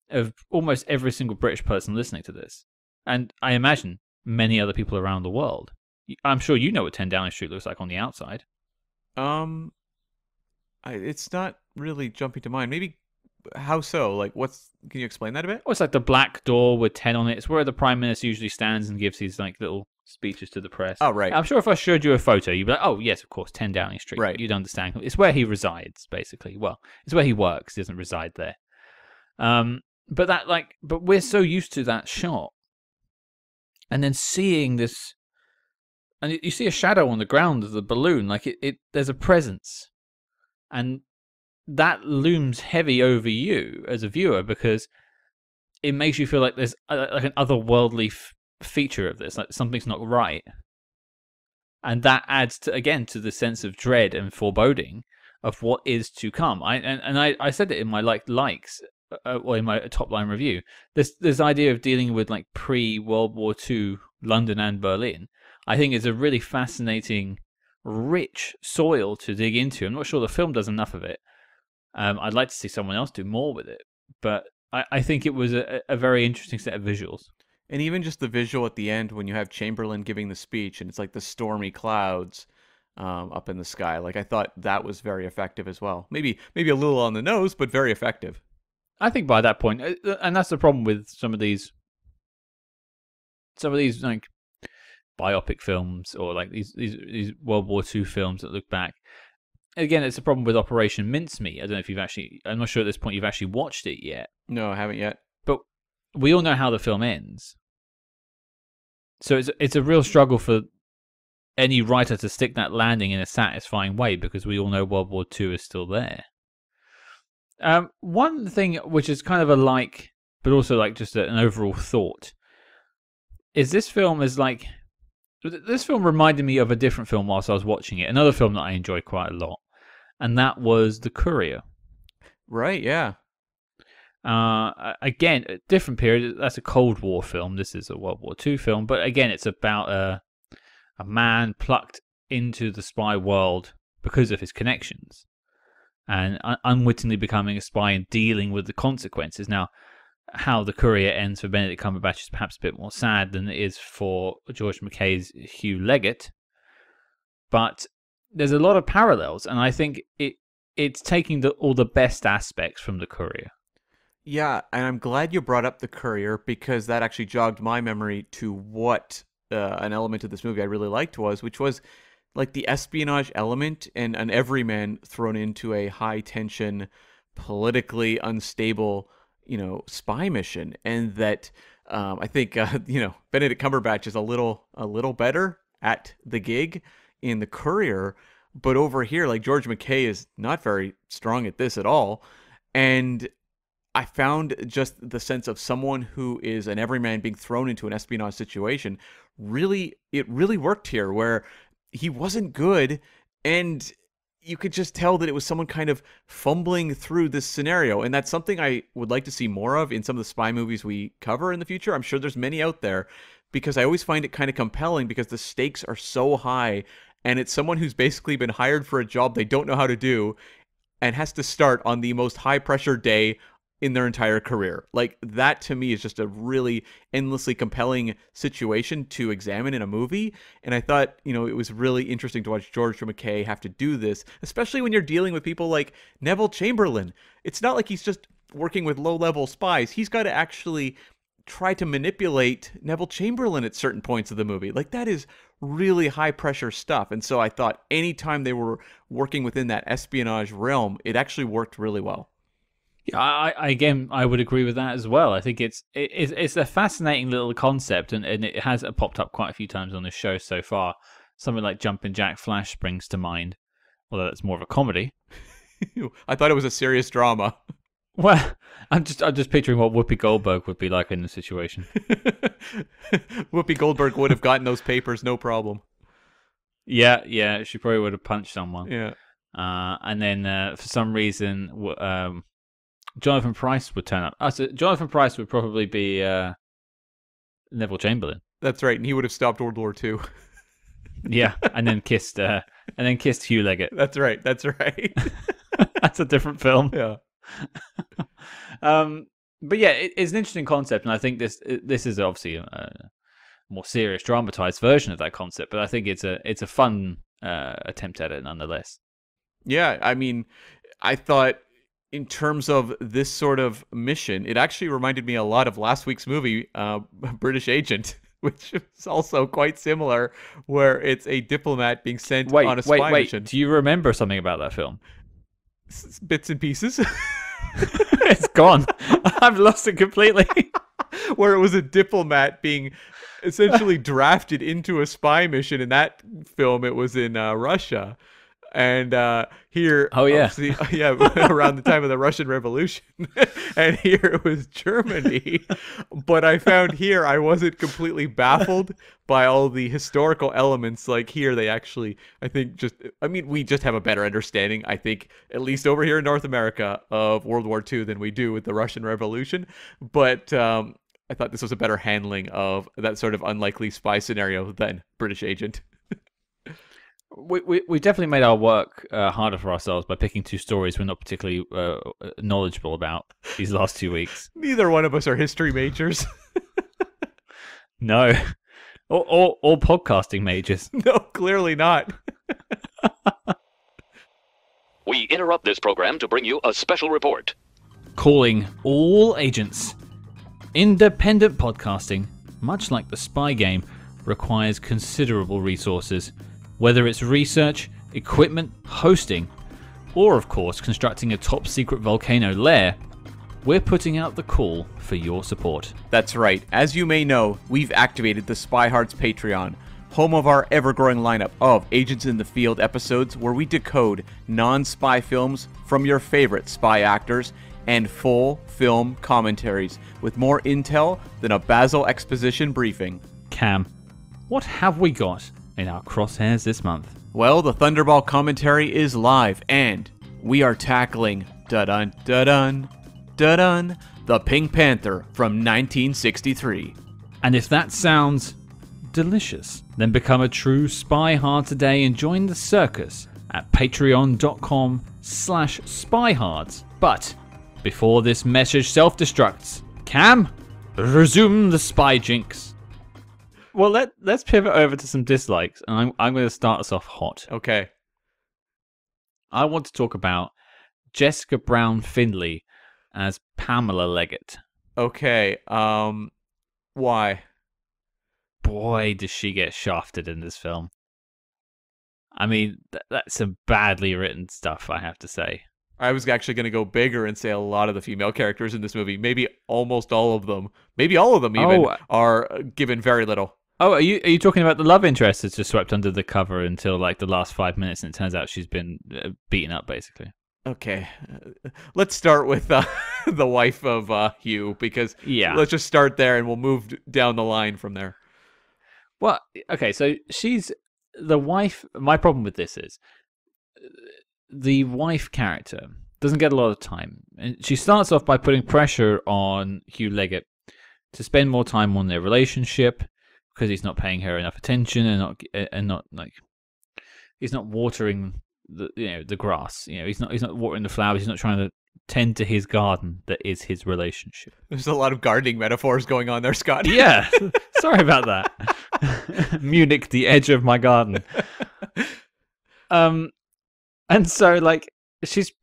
of almost every single British person listening to this. And I imagine many other people around the world. I'm sure you know what 10 Downing Street looks like on the outside. It's not really jumping to mind. Maybe, how so? Like, can you explain that a bit? Oh, it's like the black door with 10 on it. It's where the Prime Minister usually stands and gives these like little speeches to the press. Oh, right. I'm sure if I showed you a photo, you'd be like, oh, yes, of course, 10 Downing Street. Right. You'd understand. It's where he resides, basically. Well, it's where he works. He doesn't reside there. But we're so used to that shot. And then seeing this, and you see a shadow on the ground of the balloon, like there's a presence. And that looms heavy over you as a viewer because it makes you feel like there's like an otherworldly feature of this, like something's not right. And that adds to the sense of dread and foreboding of what is to come. I said it in my likes or in my top line review. This idea of dealing with like pre-World War II London and Berlin, I think is a really fascinating, rich soil to dig into. I'm not sure the film does enough of it. I'd like to see someone else do more with it, but I think it was a very interesting set of visuals. And even just the visual at the end when you have Chamberlain giving the speech and it's like the stormy clouds up in the sky. Like, I thought that was very effective as well. Maybe a little on the nose, but very effective. I think by that point, and that's the problem with some of these like biopic films or like these World War II films that look back. Again, it's a problem with Operation Mincemeat. I don't know if I'm not sure at this point you've actually watched it yet. No, I haven't yet. But we all know how the film ends. So it's a real struggle for any writer to stick that landing in a satisfying way because we all know World War II is still there. One thing which is kind of a like, but also like just an overall thought, is this film reminded me of a different film whilst I was watching it. Another film that I enjoyed quite a lot. And that was The Courier. Right, yeah. Again, a different period. That's a Cold War film. This is a World War II film. But again, it's about a man plucked into the spy world because of his connections. And unwittingly becoming a spy and dealing with the consequences. Now, how The Courier ends for Benedict Cumberbatch is perhaps a bit more sad than it is for George McKay's Hugh Leggett. But there's a lot of parallels, and I think it's taking all the best aspects from The Courier. Yeah, and I'm glad you brought up The Courier because that actually jogged my memory to what an element of this movie I really liked which was like the espionage element and an everyman thrown into a high-tension, politically unstable, spy mission, and that I think Benedict Cumberbatch is a little better at the gig in The Courier, but over here, like George McKay is not very strong at this at all, and I found just the sense of someone who is an everyman being thrown into an espionage situation it really worked here, where he wasn't good, and you could just tell that it was someone kind of fumbling through this scenario. And that's something I would like to see more of in some of the spy movies we cover in the future. I'm sure there's many out there, because I always find it kind of compelling because the stakes are so high, and it's someone who's basically been hired for a job they don't know how to do and has to start on the most high pressure day in their entire career. Like, that to me is just a really endlessly compelling situation to examine in a movie. And I thought, it was really interesting to watch George McKay have to do this, especially when you're dealing with people like Neville Chamberlain. It's not like he's just working with low-level spies. He's got to actually try to manipulate Neville Chamberlain at certain points of the movie. Like, that is really high-pressure stuff. And so I thought anytime they were working within that espionage realm, it actually worked really well. Yeah, I would agree with that as well. I think it's a fascinating little concept, and it has popped up quite a few times on this show so far. Something like Jumpin' Jack Flash springs to mind, although that's more of a comedy. I thought it was a serious drama. Well, I'm just picturing what Whoopi Goldberg would be like in the situation. Whoopi Goldberg would have gotten those papers, no problem. Yeah, she probably would have punched someone. Yeah. And then for some reason, Jonathan Pryce would turn up. So Jonathan Pryce would probably be Neville Chamberlain. That's right, and he would have stopped World War II. Yeah, and then kissed Hugh Leggett. That's right. That's a different film. Yeah. But yeah, it's an interesting concept, and I think this is obviously a more serious, dramatized version of that concept. But I think it's a fun attempt at it nonetheless. Yeah, I mean, I thought in terms of this sort of mission, it actually reminded me a lot of last week's movie, British Agent, which is also quite similar, where it's a diplomat being sent on a spy mission. Do you remember something about that film? Bits and pieces. It's gone. I've lost it completely. Where it was a diplomat being essentially drafted into a spy mission. In that film, it was in Russia. And here, around the time of the Russian Revolution, and here it was Germany. But I found here I wasn't completely baffled by all the historical elements. Like here, they actually, we just have a better understanding, I think, at least over here in North America, of World War II than we do with the Russian Revolution. But I thought this was a better handling of that sort of unlikely spy scenario than British Agent. We definitely made our work harder for ourselves by picking two stories we're not particularly knowledgeable about these last 2 weeks. Neither one of us are history majors. No. Or podcasting majors. No, clearly not. We interrupt this program to bring you a special report. Calling all agents. Independent podcasting, much like the spy game, requires considerable resources. Whether it's research, equipment, hosting, or of course constructing a top secret volcano lair, we're putting out the call for your support. That's right. As you may know, we've activated the SpyHards Patreon, home of our ever-growing lineup of Agents in the Field episodes where we decode non-spy films from your favorite spy actors and full film commentaries with more intel than a Basil exposition briefing. Cam, what have we got in our crosshairs this month? Well, the Thunderball commentary is live, and we are tackling da-dun, the Pink Panther from 1963. And if that sounds delicious, then become a true spy hard today and join the circus at patreon.com/spyhards. But before this message self-destructs, Cam, resume the spy jinx. Well, let's pivot over to some dislikes, and I'm going to start us off hot. Okay. I want to talk about Jessica Brown Findlay as Pamela Leggett. Okay. Why? Boy, does she get shafted in this film. I mean, that's some badly written stuff, I have to say. I was actually going to go bigger and say a lot of the female characters in this movie, maybe almost all of them, maybe all of them even, are given very little. Oh, are you talking about the love interest that's just swept under the cover until like the last 5 minutes, and it turns out she's been beaten up, basically? Okay, let's start with the wife of Hugh, because Yeah. let's just start there and we'll move down the line from there. Well, okay, so she's the wife. My problem with this is the wife character doesn't get a lot of time. And she starts off by putting pressure on Hugh Leggett to spend more time on their relationship because he's not paying her enough attention and not like he's not watering the grass. He's not watering the flowers. He's not trying to tend to his garden that is his relationship. There's a lot of gardening metaphors going on there, Scott. Yeah, sorry about that. Munich, the edge of my garden. And so like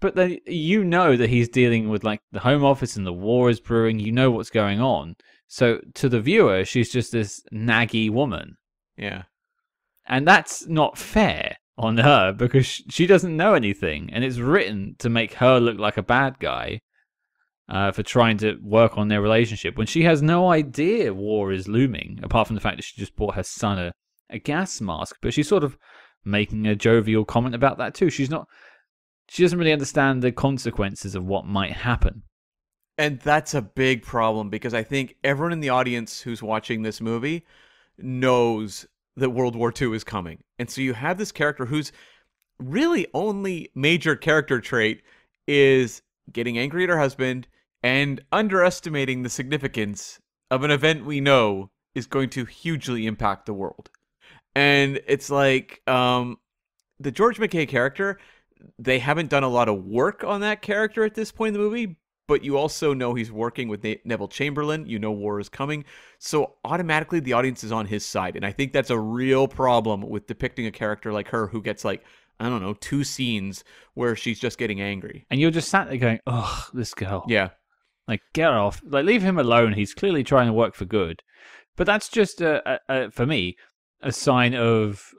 but then that he's dealing with like the Home Office and the war is brewing. You know what's going on. So to the viewer, she's just this naggy woman. Yeah, and that's not fair on her because she doesn't know anything, and it's written to make her look like a bad guy for trying to work on their relationship when she has no idea war is looming, apart from the fact that she just bought her son a gas mask. But she's sort of making a jovial comment about that too. She doesn't really understand the consequences of what might happen. and that's a big problem because I think everyone in the audience who's watching this movie knows that World War II is coming. And so you have this character whose really only major character trait is getting angry at her husband and underestimating the significance of an event we know is going to hugely impact the world. And it's like the George McKay character, they haven't done a lot of work on that character at this point in the movie, but you also know he's working with Neville Chamberlain. You know war is coming. So automatically the audience is on his side. And I think that's a real problem with depicting a character like her who gets like, I don't know, 2 scenes where she's just getting angry. And you're just sat there going, ugh, this girl. Yeah. Like, get off. Like, leave him alone. He's clearly trying to work for good. But that's just, for me, a sign of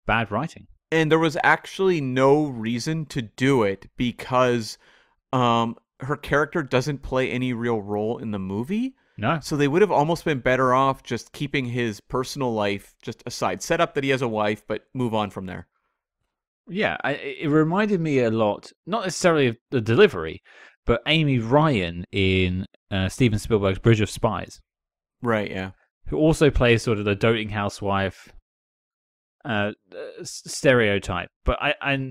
bad writing. And there was actually no reason to do it because her character doesn't play any real role in the movie. No. So they would have almost been better off just keeping his personal life just aside. Set up that he has a wife, but move on from there. Yeah, it reminded me a lot, not necessarily of the delivery, but Amy Ryan in Steven Spielberg's Bridge of Spies. Right, yeah. Who also plays sort of the doting housewife stereotype. But I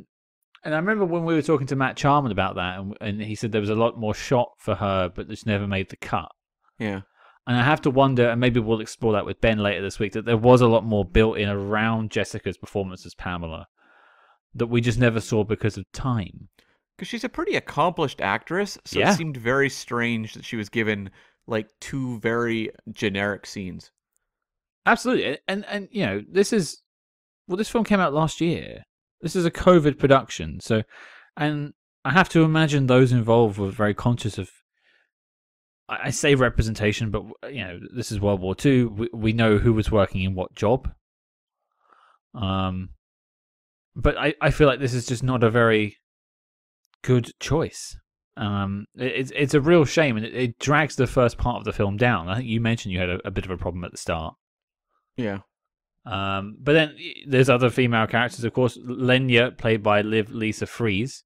remember when we were talking to Matt Charman about that, and he said there was a lot more shot for her, but just never made the cut. Yeah. And I have to wonder, and maybe we'll explore that with Ben later this week, that there was a lot more built in around Jessica's performance as Pamela that we just never saw because of time. Because she's a pretty accomplished actress, so Yeah. It seemed very strange that she was given like 2 very generic scenes. Absolutely. And you know, this film came out last year. This is a COVID production. So, and I have to imagine those involved were very conscious of, I say representation, but you know, this is World War II. We know who was working in what job. But I feel like this is just not a very good choice. It's a real shame, and it drags the first part of the film down. I think you mentioned you had a bit of a problem at the start. Yeah. But then there's other female characters, of course. Lenya, played by Liv Lisa Fries,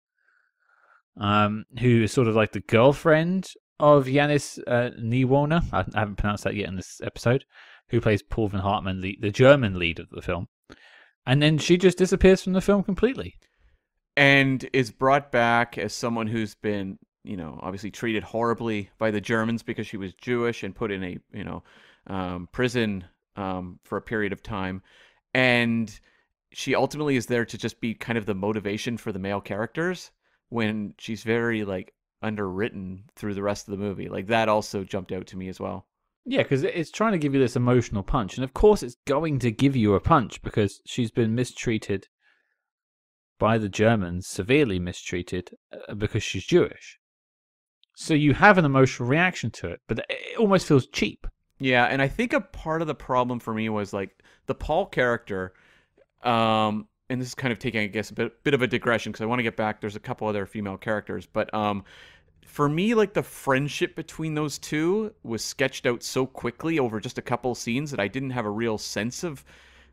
who is sort of like the girlfriend of Jannis Niewöhner. I haven't pronounced that yet in this episode. Who plays Paul von Hartmann, the German lead of the film. And then she just disappears from the film completely. And is brought back as someone who's been, you know, obviously treated horribly by the Germans because she was Jewish and put in a, you know, prison for a period of time. And she ultimately is there to just be kind of the motivation for the male characters when she's very, like, underwritten through the rest of the movie. Like, that also jumped out to me as well. Yeah, because it's trying to give you this emotional punch. And of course it's going to give you a punch because she's been mistreated by the Germans, severely mistreated, because she's Jewish. So you have an emotional reaction to it, but it almost feels cheap. Yeah, and I think a part of the problem for me was, like, the Paul character, and this is kind of taking, I guess, a bit of a digression because I want to get back. There's a couple other female characters, but for me, like, the friendship between those two was sketched out so quickly over just a couple scenes that I didn't have a real sense of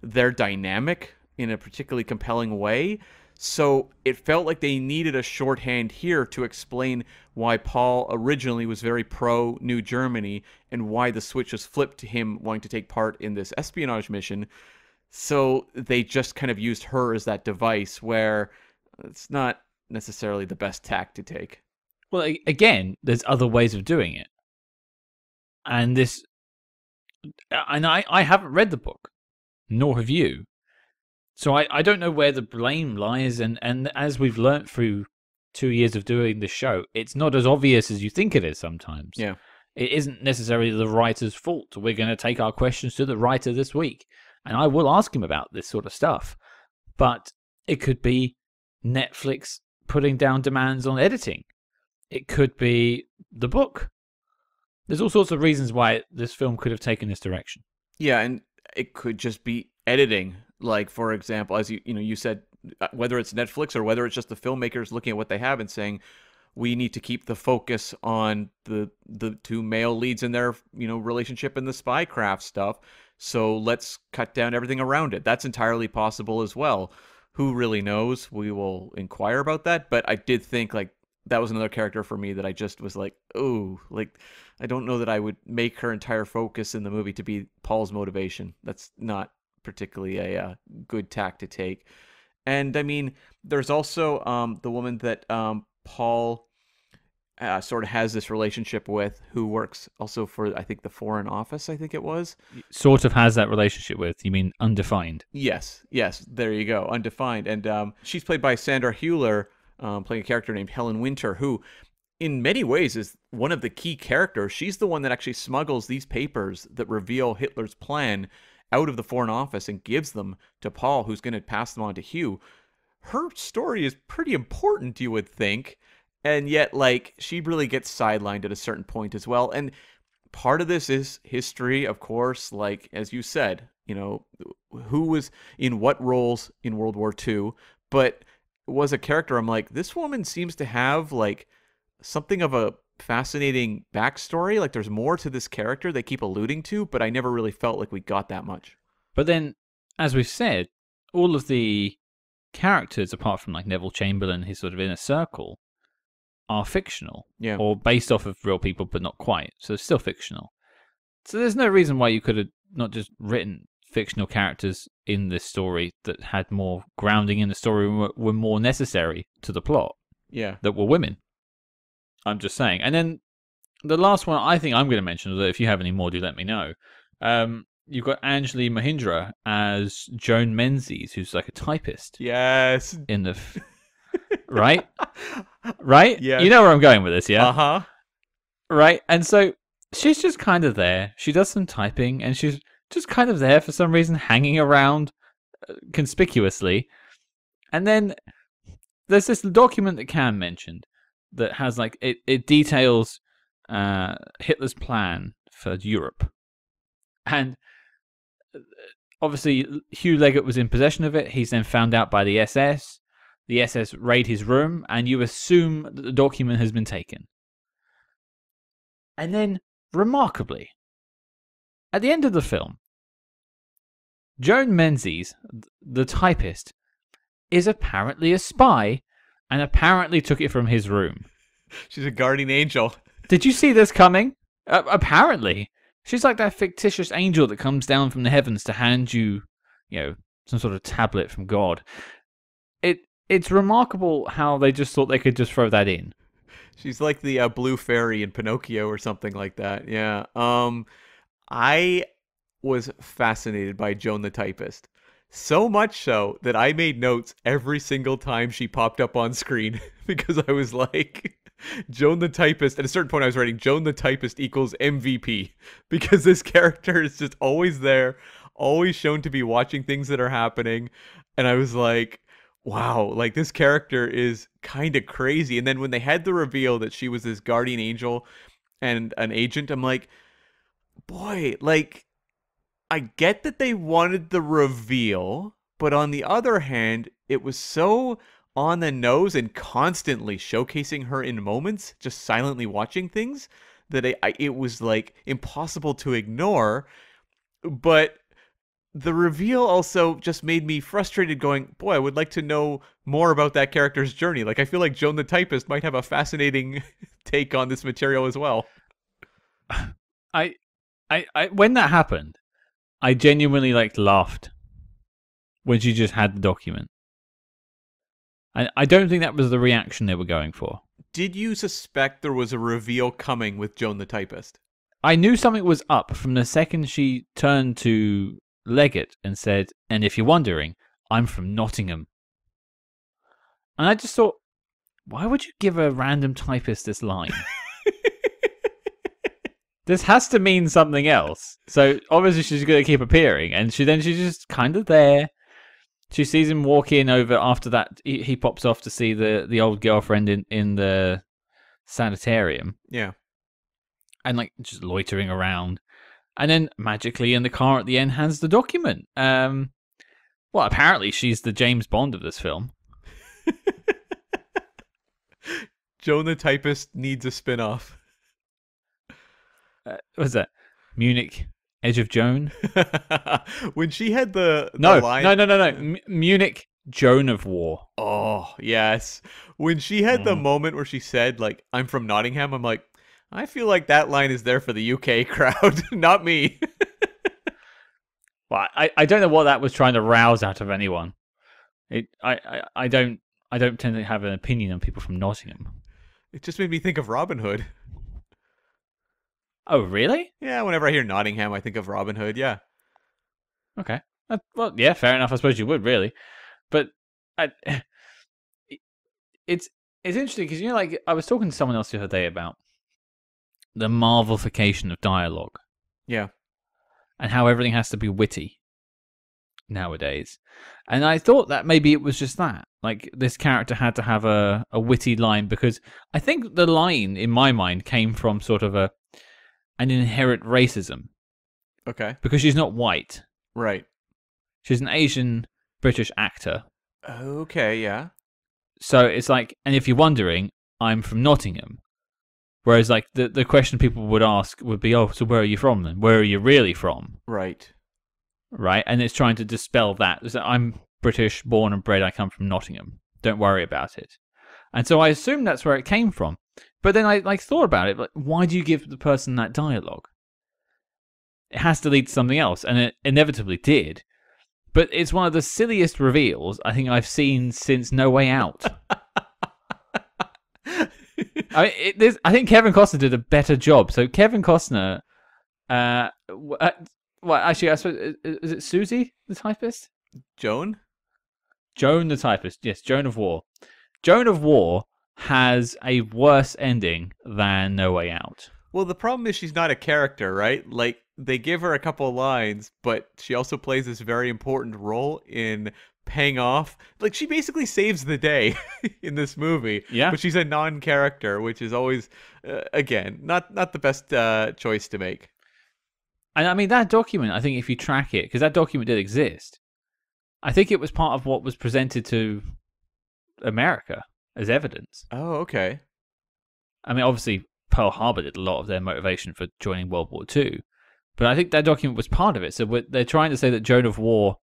their dynamic in a particularly compelling way. So it felt like they needed a shorthand here to explain why Paul originally was very pro-New Germany and why the switch was flipped to him wanting to take part in this espionage mission. So they just kind of used her as that device where it's not necessarily the best tack to take. Well, again, there's other ways of doing it. And I haven't read the book, nor have you. So I don't know where the blame lies. And as we've learnt through 2 years of doing this show, it's not as obvious as you think it is sometimes. Yeah. It isn't necessarily the writer's fault. We're going to take our questions to the writer this week. And I will ask him about this sort of stuff. But it could be Netflix putting down demands on editing. It could be the book. There's all sorts of reasons why this film could have taken this direction. Yeah, and it could just be editing. Like, for example, as you said, whether it's Netflix or whether it's just the filmmakers looking at what they have and saying, we need to keep the focus on the two male leads in their relationship and the spycraft stuff. So let's cut down everything around it. That's entirely possible as well. Who really knows? We will inquire about that. But I did think like that was another character for me that I just was like, oh, like I don't know that I would make her entire focus in the movie to be Paul's motivation. That's not particularly a good tack to take. And I mean, there's also the woman that Paul sort of has this relationship with, who works also for, I think, the Foreign Office, I think it was. Sort of has that relationship with, you mean undefined? Yes, there you go, undefined. And she's played by Sandra Hüller, playing a character named Helen Winter, who in many ways is one of the key characters. She's the one that actually smuggles these papers that reveal Hitler's plan out of the Foreign Office and gives them to Paul, who's going to pass them on to Hugh. Her story is pretty important, you would think. And yet, like, she really gets sidelined at a certain point as well. And part of this is history, of course, like, as you said, who was in what roles in World War II, but was a character I'm like, this woman seems to have, like, something of a fascinating backstory. Like, there's more to this character they keep alluding to, but I never really felt like we got that much. But then, as we've said, all of the characters, apart from, like, Neville Chamberlain, his sort of inner circle, are fictional, or based off of real people, but not quite. So it's still fictional. So there's no reason why you could have not just written fictional characters in this story that had more grounding in the story, were more necessary to the plot. Yeah, that were women. I'm just saying. And then the last one I think I'm going to mention, although if you have any more, do let me know. You've got Anjli Mohindra as Joan Menzies, who's like a typist. Yes. In the right? Right? Yeah. You know where I'm going with this, yeah? Uh-huh. Right? And so she's just kind of there. She does some typing, and she's just kind of there for some reason, hanging around conspicuously. And then there's this document that Cam mentioned that has, like, it details Hitler's plan for Europe. And obviously, Hugh Leggett was in possession of it. He's then found out by the SS. The SS raid his room, and you assume that the document has been taken. And then, remarkably, at the end of the film, Joan Menzies, the typist, is apparently a spy, and apparently took it from his room. She's a guardian angel. Did you see this coming? Apparently. She's like that fictitious angel that comes down from the heavens to hand you, some sort of tablet from God. It's remarkable how they just thought they could just throw that in. She's like the blue fairy in Pinocchio or something like that. Yeah. I was fascinated by Joan the typist. So much so that I made notes every single time she popped up on screen because I was like, Joan the typist. At a certain point I was writing Joan the typist equals MVP because this character is just always there, always shown to be watching things that are happening. And I was like, wow, like this character is kind of crazy. And then when they had the reveal that she was this guardian angel and an agent, I'm like, boy, like, I get that they wanted the reveal, but on the other hand, it was so on the nose and constantly showcasing her in moments, just silently watching things, that it was like impossible to ignore. But the reveal also just made me frustrated going, boy, I would like to know more about that character's journey. Like, I feel like Joan the Typist might have a fascinating take on this material as well. I when that happened, I genuinely laughed when she just had the document. I don't think that was the reaction they were going for. Did you suspect there was a reveal coming with Joan the Typist? I knew something was up from the second she turned to Leggett and said, "And if you're wondering, I'm from Nottingham." And I just thought, why would you give a random typist this line? This has to mean something else. So obviously she's going to keep appearing, and she's just kind of there. She sees him walk in over after that. He pops off to see the old girlfriend in the sanitarium. Yeah. And just loitering around. And then magically in the car at the end hands the document. Well, apparently she's the James Bond of this film. Joan the Typist needs a spin-off. What's that? Munich, Edge of Joan? When she had the No. line... Munich, Joan of War. Oh, yes. When she had the moment where she said, I'm from Nottingham, I'm like, I feel like that line is there for the UK crowd, not me. Well, I don't know what that was trying to rouse out of anyone. I don't tend to have an opinion on people from Nottingham. It just made me think of Robin Hood. Oh, really? Yeah, whenever I hear Nottingham, I think of Robin Hood, yeah. Okay. Well, yeah, fair enough. I suppose you would, really. But it's interesting because, I was talking to someone else the other day about the Marvelification of dialogue. Yeah. And how everything has to be witty nowadays. And I thought that maybe it was just that. This character had to have a witty line, because I think the line, in my mind, came from sort of an inherent racism. Okay. Because she's not white. Right. She's an Asian British actor. Okay, yeah. So it's and if you're wondering, I'm from Nottingham. Whereas the question people would ask would be, oh, so where are you from then? Where are you really from? Right. Right? And it's trying to dispel that. So I'm British, born and bred, I come from Nottingham. Don't worry about it. And so I assume that's where it came from. But then I thought about it, why do you give the person that dialogue? It has to lead to something else, and it inevitably did. But it's one of the silliest reveals I think I've seen since No Way Out. I think Kevin Costner did a better job. So Kevin Costner, actually, I suppose, is it Susie the typist? Joan the typist, yes, Joan of War. Joan of War has a worse ending than No Way Out. Well, the problem is she's not a character, right? They give her a couple of lines, but she also plays this very important role in paying off. She basically saves the day in this movie. Yeah. But she's a non-character, which is always, again, not the best choice to make. And I mean, that document, I think if you track it, because that document did exist, I think it was part of what was presented to America as evidence. Oh, okay. I mean, obviously, Pearl Harbor did a lot of their motivation for joining World War II. But I think that document was part of it. So they're trying to say that Joan of War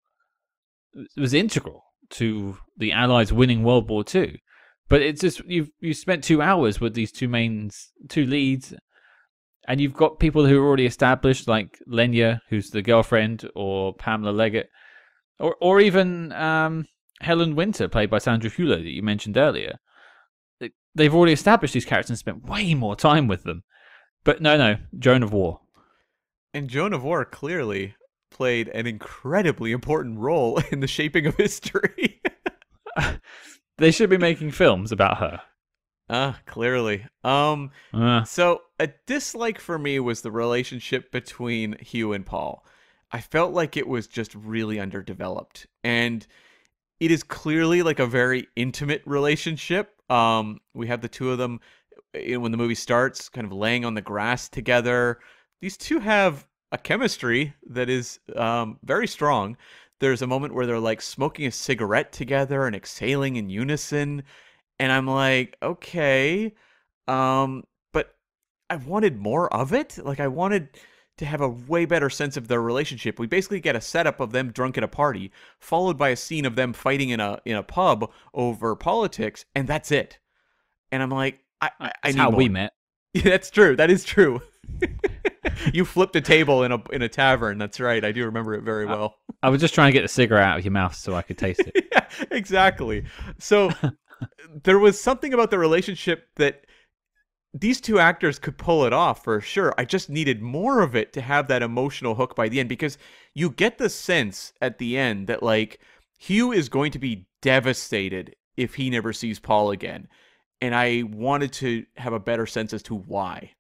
was integral to the Allies winning World War II. But it's just, you spent 2 hours with these two leads, and you've got people who are already established, like Lenya, who's the girlfriend, or Pamela Leggett, or even Helen Winter, played by Sandra Hüller, that you mentioned earlier. They've already established these characters and spent way more time with them. But no, Joan of War. And Joan of War clearly played an incredibly important role in the shaping of history. They should be making films about her. Clearly. So a dislike for me was the relationship between Hugh and Paul. I felt like it was just really underdeveloped. And it is clearly a very intimate relationship. We have the two of them, when the movie starts, kind of laying on the grass together. These two have a chemistry that is very strong. There's a moment where they're smoking a cigarette together and exhaling in unison. And I'm like, okay, but I wanted more of it. I wanted to have a way better sense of their relationship. We basically get a setup of them drunk at a party, followed by a scene of them fighting in a pub over politics, and that's it. And I'm like, I That's need how more. we met. Yeah, that's true. That is true. You flipped a table in a tavern. That's right. I do remember it very well. I was just trying to get the cigarette out of your mouth so I could taste it. Yeah, exactly. So there was something about the relationship that these two actors could pull it off for sure. I just needed more of it to have that emotional hook by the end, because you get the sense at the end that like Hugh is going to be devastated if he never sees Paul again. And I wanted to have a better sense as to why.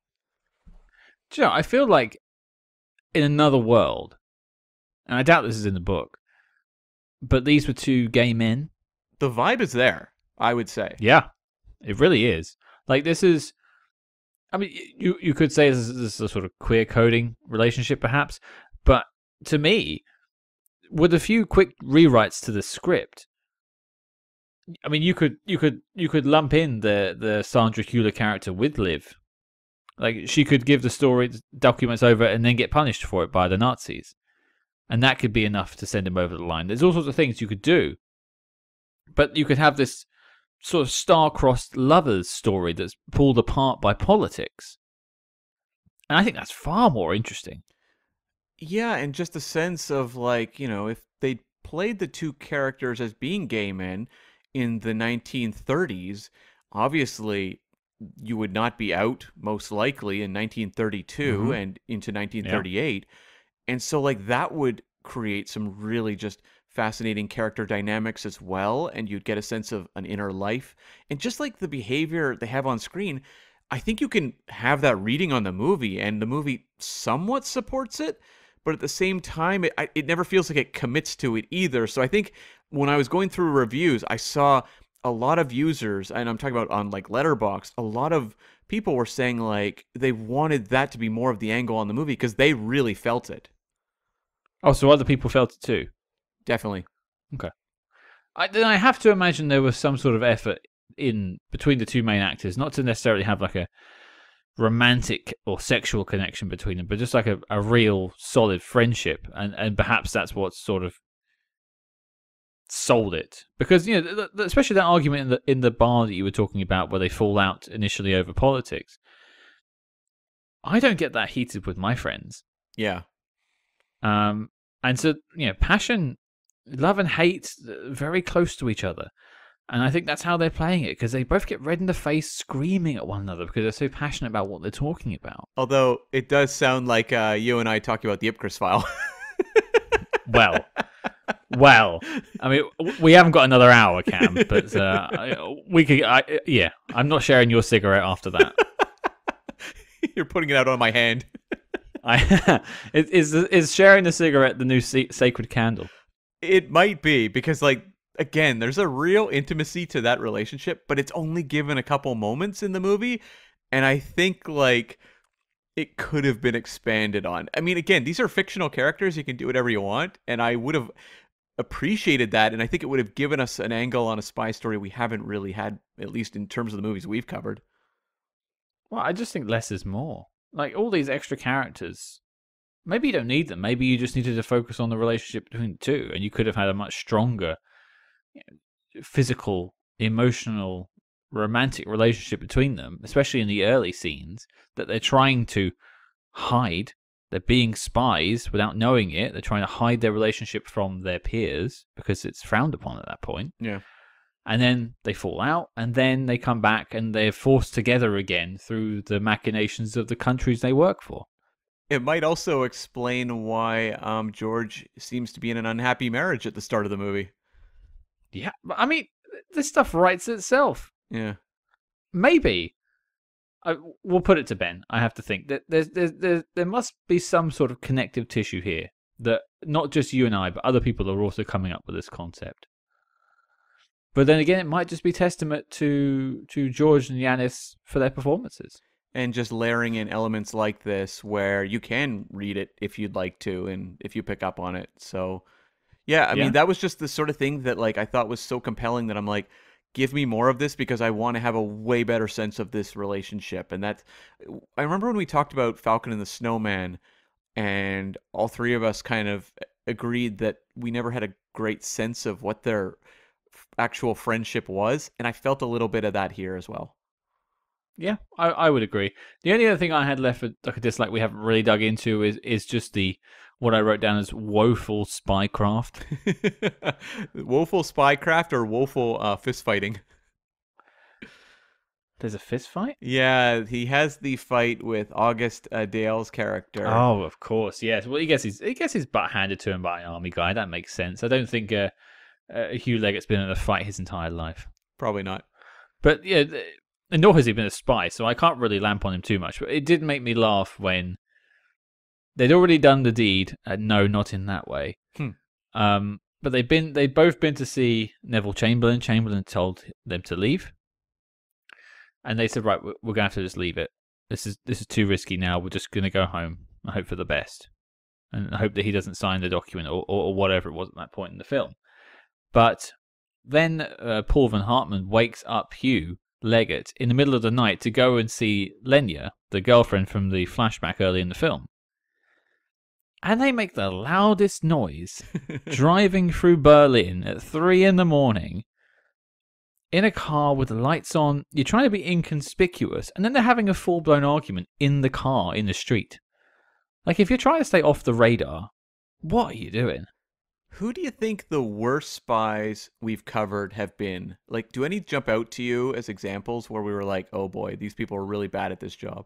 Do you know, I feel like in another world, and I doubt this is in the book, but these were two gay men. The vibe is there, I would say. Yeah, it really is. Like, this is, I mean, you could say this is a sort of queer coding relationship, perhaps, but to me, with a few quick rewrites to the script, I mean, you could lump in the Sandra Hüller character with Liv. Like, she could give the story documents over and then get punished for it by the Nazis. And that could be enough to send him over the line. There's all sorts of things you could do. But you could have this sort of star-crossed lovers story that's pulled apart by politics. And I think that's far more interesting. Yeah, and just a sense of like, you know, if they played the two characters as being gay men in the 1930s, obviously you would not be out, most likely, in 1932 and into 1938. Yeah. And so, like, that would create some really just fascinating character dynamics as well, and you'd get a sense of an inner life. And just like the behavior they have on screen, I think you can have that reading on the movie, and the movie somewhat supports it, but at the same time, it never feels like it commits to it either. So I think when I was going through reviews, I saw a lot of users, and I'm talking about on like Letterboxd, a lot of people were saying like they wanted that to be more of the angle on the movie because they really felt it. Oh, so other people felt it too? Definitely. Okay. Then I have to imagine there was some sort of effort in between the two main actors, not to necessarily have like a romantic or sexual connection between them, but just like a real solid friendship, and perhaps that's what sort of sold it, because you know, especially that argument in the bar that you were talking about, where they fall out initially over politics. I don't get that heated with my friends. Yeah. And so you know, passion, love, and hate very close to each other, and I think that's how they're playing it, because they both get red in the face, screaming at one another because they're so passionate about what they're talking about. Although it does sound like you and I talking about the Ipcris file. Well, I mean, we haven't got another hour, Cam, but we could. Yeah, I'm not sharing your cigarette after that. You're putting it out on my hand. Is sharing the cigarette the new sacred candle? It might be, because, like, again, there's a real intimacy to that relationship, but it's only given a couple moments in the movie, and I think, like, it could have been expanded on. I mean, again, these are fictional characters. You can do whatever you want, and I would have appreciated that, and I think it would have given us an angle on a spy story we haven't really had, at least in terms of the movies we've covered. Well, I just think less is more. Like, all these extra characters, maybe you don't need them. Maybe you just needed to focus on the relationship between the two, and you could have had a much stronger, you know, physical, emotional, romantic relationship between them, especially in the early scenes that they're trying to hide. They're being spies without knowing it. They're trying to hide their relationship from their peers because it's frowned upon at that point. Yeah. And then they fall out, and then they come back, and they're forced together again through the machinations of the countries they work for. It might also explain why George seems to be in an unhappy marriage at the start of the movie. Yeah, but I mean, this stuff writes itself. Yeah. Maybe. We'll put it to Ben. I have to think that there must be some sort of connective tissue here that not just you and I, but other people are also coming up with this concept. But then again, it might just be testament to George and Jannis for their performances. And just layering in elements like this where you can read it if you'd like to, and if you pick up on it. So, yeah, I mean, that was just the sort of thing that, like, I thought was so compelling that I'm like, give me more of this, because I want to have a way better sense of this relationship. And I remember when we talked about Falcon and the Snowman, and all three of us kind of agreed that we never had a great sense of what their actual friendship was, and I felt a little bit of that here as well. Yeah, I would agree. The only other thing I had left, like a dislike we haven't really dug into, is just what I wrote down as woeful spycraft. Woeful spycraft or woeful fist fighting? There's a fist fight? Yeah, he has the fight with August Dale's character. Oh, of course, yes. Well, he gets his butt handed to him by an army guy. That makes sense. I don't think Hugh Leggett's been in a fight his entire life. Probably not. But yeah, and nor has he been a spy, so I can't really lamp on him too much. But it did make me laugh when they'd already done the deed. No, not in that way. But they'd both been to see Neville Chamberlain. Chamberlain told them to leave, and they said, "Right, we're going to have to just leave it. This is too risky now. We're just going to go home and hope for the best, and hope that he doesn't sign the document or whatever it was at that point in the film." But then Paul Van Hartman wakes up Hugh Leggett in the middle of the night to go and see Lenya, the girlfriend from the flashback early in the film. And they make the loudest noise driving through Berlin at 3 a.m. in a car with the lights on. You're trying to be inconspicuous, and then they're having a full-blown argument in the car, in the street. Like, if you're trying to stay off the radar, what are you doing? Who do you think the worst spies we've covered have been? Like, do any jump out to you as examples where we were like, oh boy, these people are really bad at this job?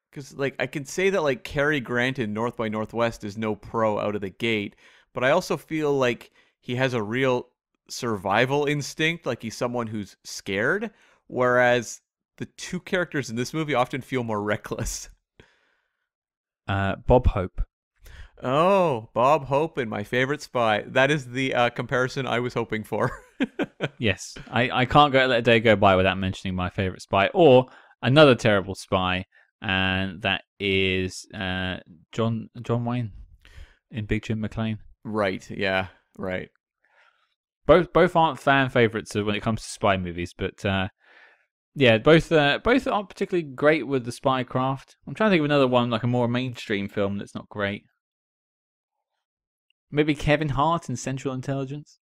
Because, like, I can say that, like, Cary Grant in North by Northwest is no pro out of the gate, but I also feel like he has a real survival instinct, like he's someone who's scared, whereas the two characters in this movie often feel more reckless. Bob Hope. Oh, Bob Hope and My Favorite Spy. That is the comparison I was hoping for. Yes, I can't let a day go by without mentioning My Favorite Spy, or another terrible spy, and that is John Wayne in Big Jim McLean. Right, yeah, right. Both aren't fan favorites when it comes to spy movies, but yeah, both aren't particularly great with the spy craft. I'm trying to think of another one, like a more mainstream film that's not great. Maybe Kevin Hart in Central Intelligence?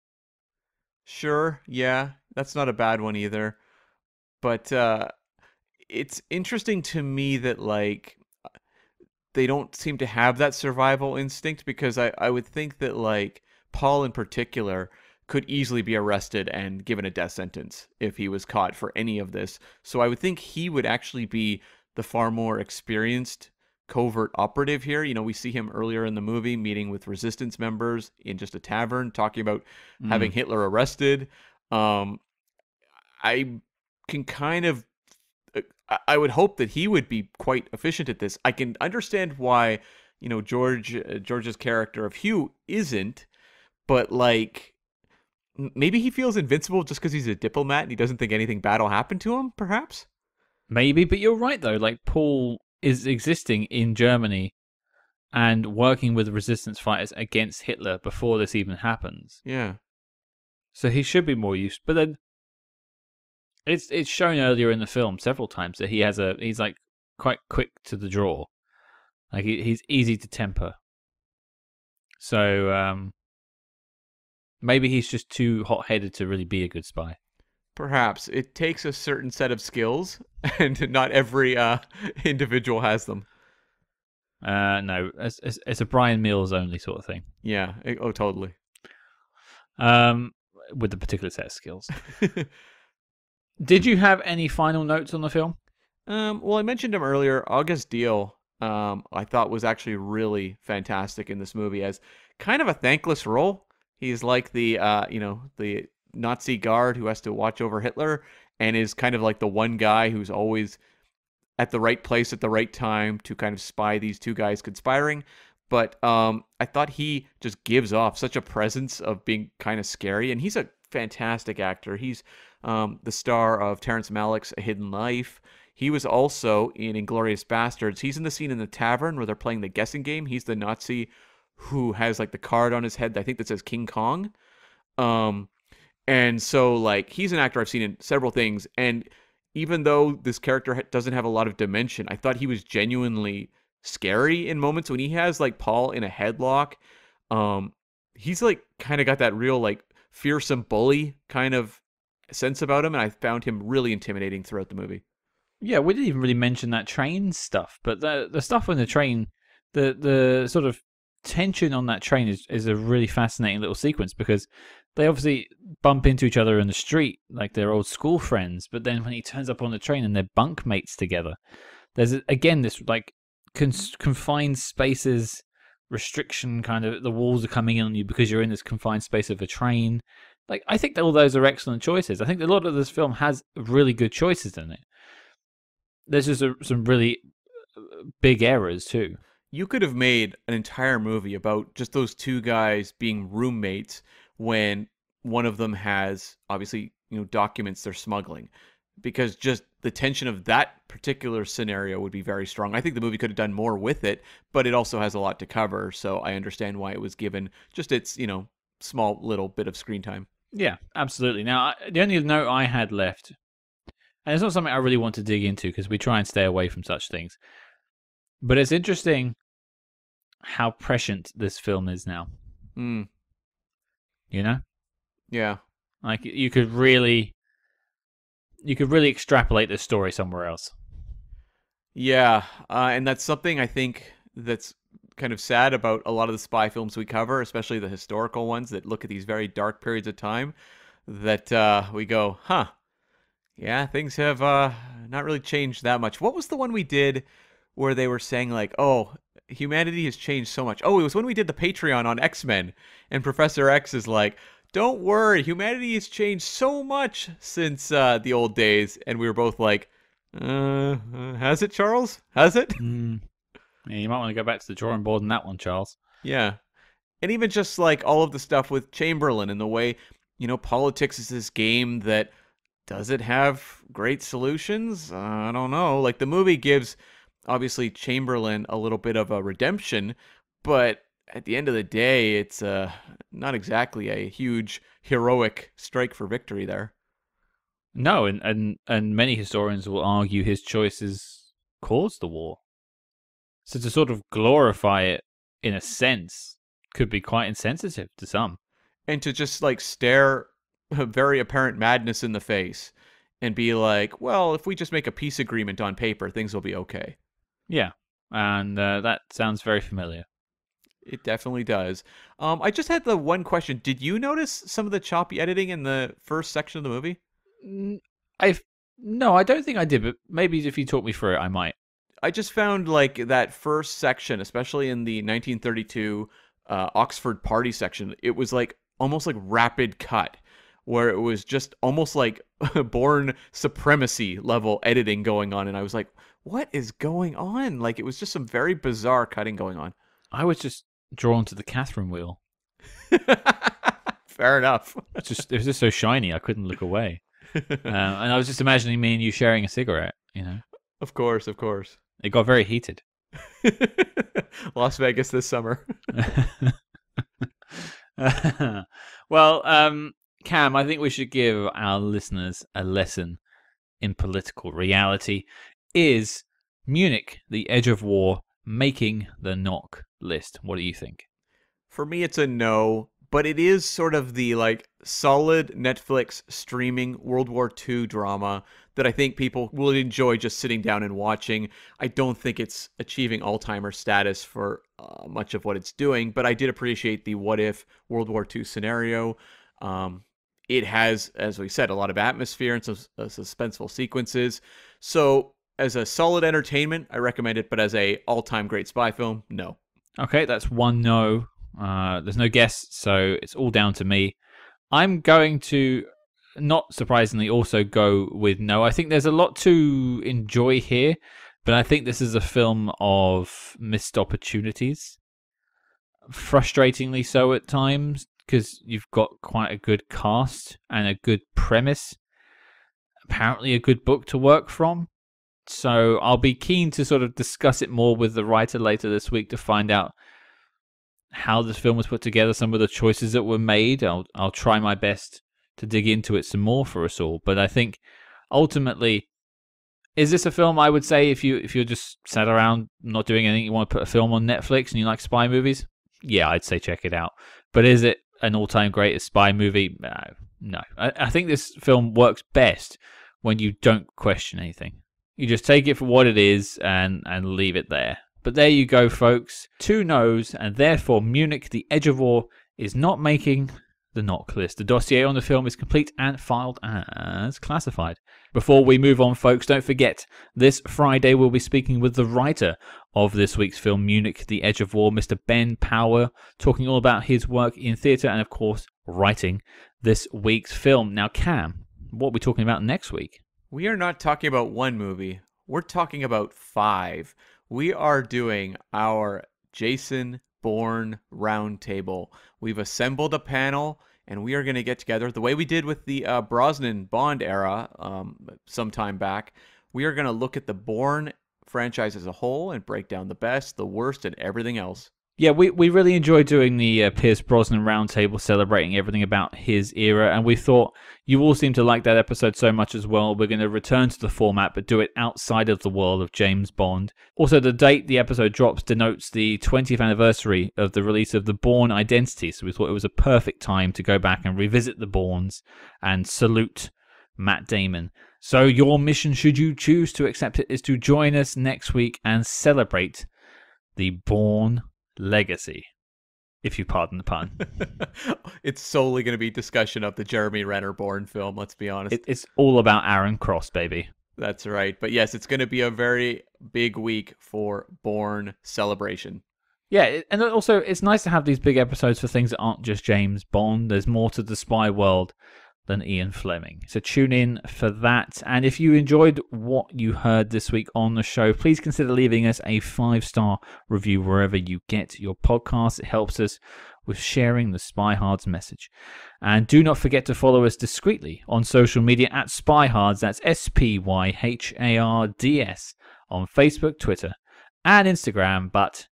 Sure, yeah. That's not a bad one either. But it's interesting to me that, like, they don't seem to have that survival instinct, because I would think that, like, Paul in particular could easily be arrested and given a death sentence if he was caught for any of this. So I would think he would actually be the far more experienced covert operative here. You know, we see him earlier in the movie meeting with resistance members in just a tavern, talking about having Hitler arrested. I can kind of, I would hope that he would be quite efficient at this. I can understand why, you know, George's character of Hugh isn't, but, like, maybe he feels invincible just because he's a diplomat and he doesn't think anything bad will happen to him, perhaps? Maybe, but you're right, though. Like, Paul is existing in Germany and working with resistance fighters against Hitler before this even happens. Yeah. So he should be more used. But then it's shown earlier in the film several times that he's like quite quick to the draw. Like, he's easy to temper. So maybe he's just too hot-headed to really be a good spy. Perhaps. It takes a certain set of skills, and not every individual has them. No, it's a Brian Mills only sort of thing. Yeah. Oh, totally. With a particular set of skills. Did you have any final notes on the film? Well, I mentioned him earlier. August Diehl, I thought was actually really fantastic in this movie as kind of a thankless role. He's like the Nazi guard who has to watch over Hitler, and is kind of like the one guy who's always at the right place at the right time to kind of spy these two guys conspiring. But I thought he just gives off such a presence of being kind of scary, and he's a fantastic actor. He's the star of Terrence Malick's A Hidden Life. He was also in Inglourious Bastards. He's in the scene in the tavern where they're playing the guessing game. He's the Nazi who has, like, the card on his head, I think, that says King Kong. And so, like, he's an actor I've seen in several things. And even though this character doesn't have a lot of dimension, I thought he was genuinely scary in moments when he has like Paul in a headlock. He's like kind of got that real like fearsome bully kind of sense about him, and I found him really intimidating throughout the movie. Yeah, we didn't even really mention that train stuff, but the stuff on the train, the sort of tension on that train is a really fascinating little sequence, because they obviously bump into each other in the street like they're old school friends, but then when he turns up on the train and they're bunk mates together, there's again this like confined spaces restriction, kind of the walls are coming in on you because you're in this confined space of a train. Like, I think that all those are excellent choices. I think a lot of this film has really good choices in it. There's just some really big errors too. You could have made an entire movie about just those two guys being roommates when one of them has, obviously, documents they're smuggling, because just the tension of that particular scenario would be very strong. I think the movie could have done more with it, but it also has a lot to cover, so I understand why it was given just its, small little bit of screen time. Yeah, absolutely. Now, the only note I had left, and it's not something I really want to dig into because we try and stay away from such things, but it's interesting how prescient this film is now. Mm. Yeah. Like, you could really extrapolate this story somewhere else. Yeah, and that's something I think that's kind of sad about a lot of the spy films we cover, especially the historical ones that look at these very dark periods of time, that we go, yeah, things have not really changed that much. What was the one we did where they were saying, like, oh, humanity has changed so much? Oh, it was when we did the Patreon on X-Men, and Professor X is like, don't worry, humanity has changed so much since the old days. And we were both like, has it, Charles? Has it? Yeah, you might want to go back to the drawing board on that one, Charles. Yeah. And even just like all of the stuff with Chamberlain and the way, politics is this game that, does it have great solutions? I don't know. Like, the movie gives, obviously, Chamberlain a little bit of a redemption, but at the end of the day, it's not exactly a huge heroic strike for victory there. No, and many historians will argue his choices caused the war. So to sort of glorify it, in a sense, could be quite insensitive to some. And to just, like, stare a very apparent madness in the face and be like, well, if we just make a peace agreement on paper, things will be okay. Yeah, and that sounds very familiar. It definitely does. I just had the one question. Did you notice some of the choppy editing in the first section of the movie? No, I don't think I did, but maybe if you talk me through it, I might. I just found like that first section, especially in the 1932 Oxford Party section, it was like almost like rapid cut, where it was just almost like Bourne Supremacy level editing going on. And I was like, what is going on? Like, it was just some very bizarre cutting going on. I was just drawn to the Catherine wheel. Fair enough. It was just so shiny, I couldn't look away. And I was just imagining me and you sharing a cigarette, Of course, of course. It got very heated. Las Vegas this summer. Well, Cam, I think we should give our listeners a lesson in political reality. Is Munich, the Edge of War, making the knock list? What do you think? For me, it's a no, but it is sort of the like solid Netflix streaming World War II drama that I think people will enjoy just sitting down and watching. I don't think it's achieving all-timer status for much of what it's doing, but I did appreciate the what-if World War II scenario. It has, as we said, a lot of atmosphere and some suspenseful sequences. So as a solid entertainment, I recommend it, but as a all-time great spy film, no. Okay, that's one no. There's no guess, so it's all down to me. I'm going to, not surprisingly, also go with no. I think there's a lot to enjoy here, but I think this is a film of missed opportunities. Frustratingly so at times, because you've got quite a good cast and a good premise. Apparently a good book to work from. So I'll be keen to sort of discuss it more with the writer later this week to find out how this film was put together, some of the choices that were made. I'll try my best to dig into it some more for us all. But I think ultimately Is this a film I would say if you're just sat around not doing anything, you want to put a film on Netflix and you like spy movies? Yeah, I'd say check it out. But is it an all-time greatest spy movie? No. I think this film works best when you don't question anything. You just take it for what it is and leave it there. But there you go, folks. 2 no's, and therefore Munich, The Edge of War is not making the knock list. The dossier on the film is complete and filed as classified. Before we move on, folks, don't forget, this Friday we'll be speaking with the writer of this week's film, Munich, The Edge of War, Mr. Ben Power, talking all about his work in theatre and, of course, writing this week's film. Now, Cam, what are we talking about next week? We are not talking about one movie. We're talking about 5. We are doing our Jason Bourne roundtable. We've assembled a panel, and we are going to get together the way we did with the Brosnan Bond era some time back. We are going to look at the Bourne franchise as a whole and break down the best, the worst, and everything else. Yeah, we really enjoyed doing the Pierce Brosnan roundtable, celebrating everything about his era, and we thought you all seemed to like that episode so much as well. We're going to return to the format, but do it outside of the world of James Bond. Also, the date the episode drops denotes the 20th anniversary of the release of The Bourne Identity, so we thought it was a perfect time to go back and revisit the Bournes and salute Matt Damon. So your mission, should you choose to accept it, is to join us next week and celebrate the Bourne legacy, if you pardon the pun. It's solely going to be discussion of the Jeremy Renner Bourne film, let's be honest. It's all about Aaron Cross, baby. That's right. But yes, it's going to be a very big week for Bourne celebration. Yeah, and also it's nice to have these big episodes for things that aren't just James Bond. There's more to the spy world than Ian Fleming. So tune in for that. And if you enjoyed what you heard this week on the show, please consider leaving us a 5-star review wherever you get your podcasts. It helps us with sharing the SpyHards message. And do not forget to follow us discreetly on social media at SpyHards. That's SpyHards on Facebook, Twitter, and Instagram. But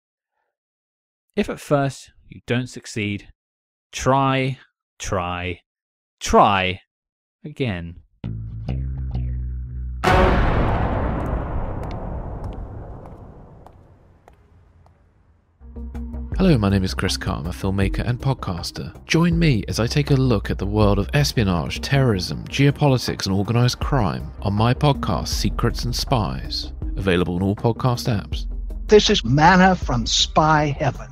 if at first you don't succeed, try again. Hello, my name is Chris Carr, I'm a filmmaker and podcaster. Join me as I take a look at the world of espionage, terrorism, geopolitics, and organised crime on my podcast, Secrets and Spies, available on all podcast apps. This is manna from spy heaven.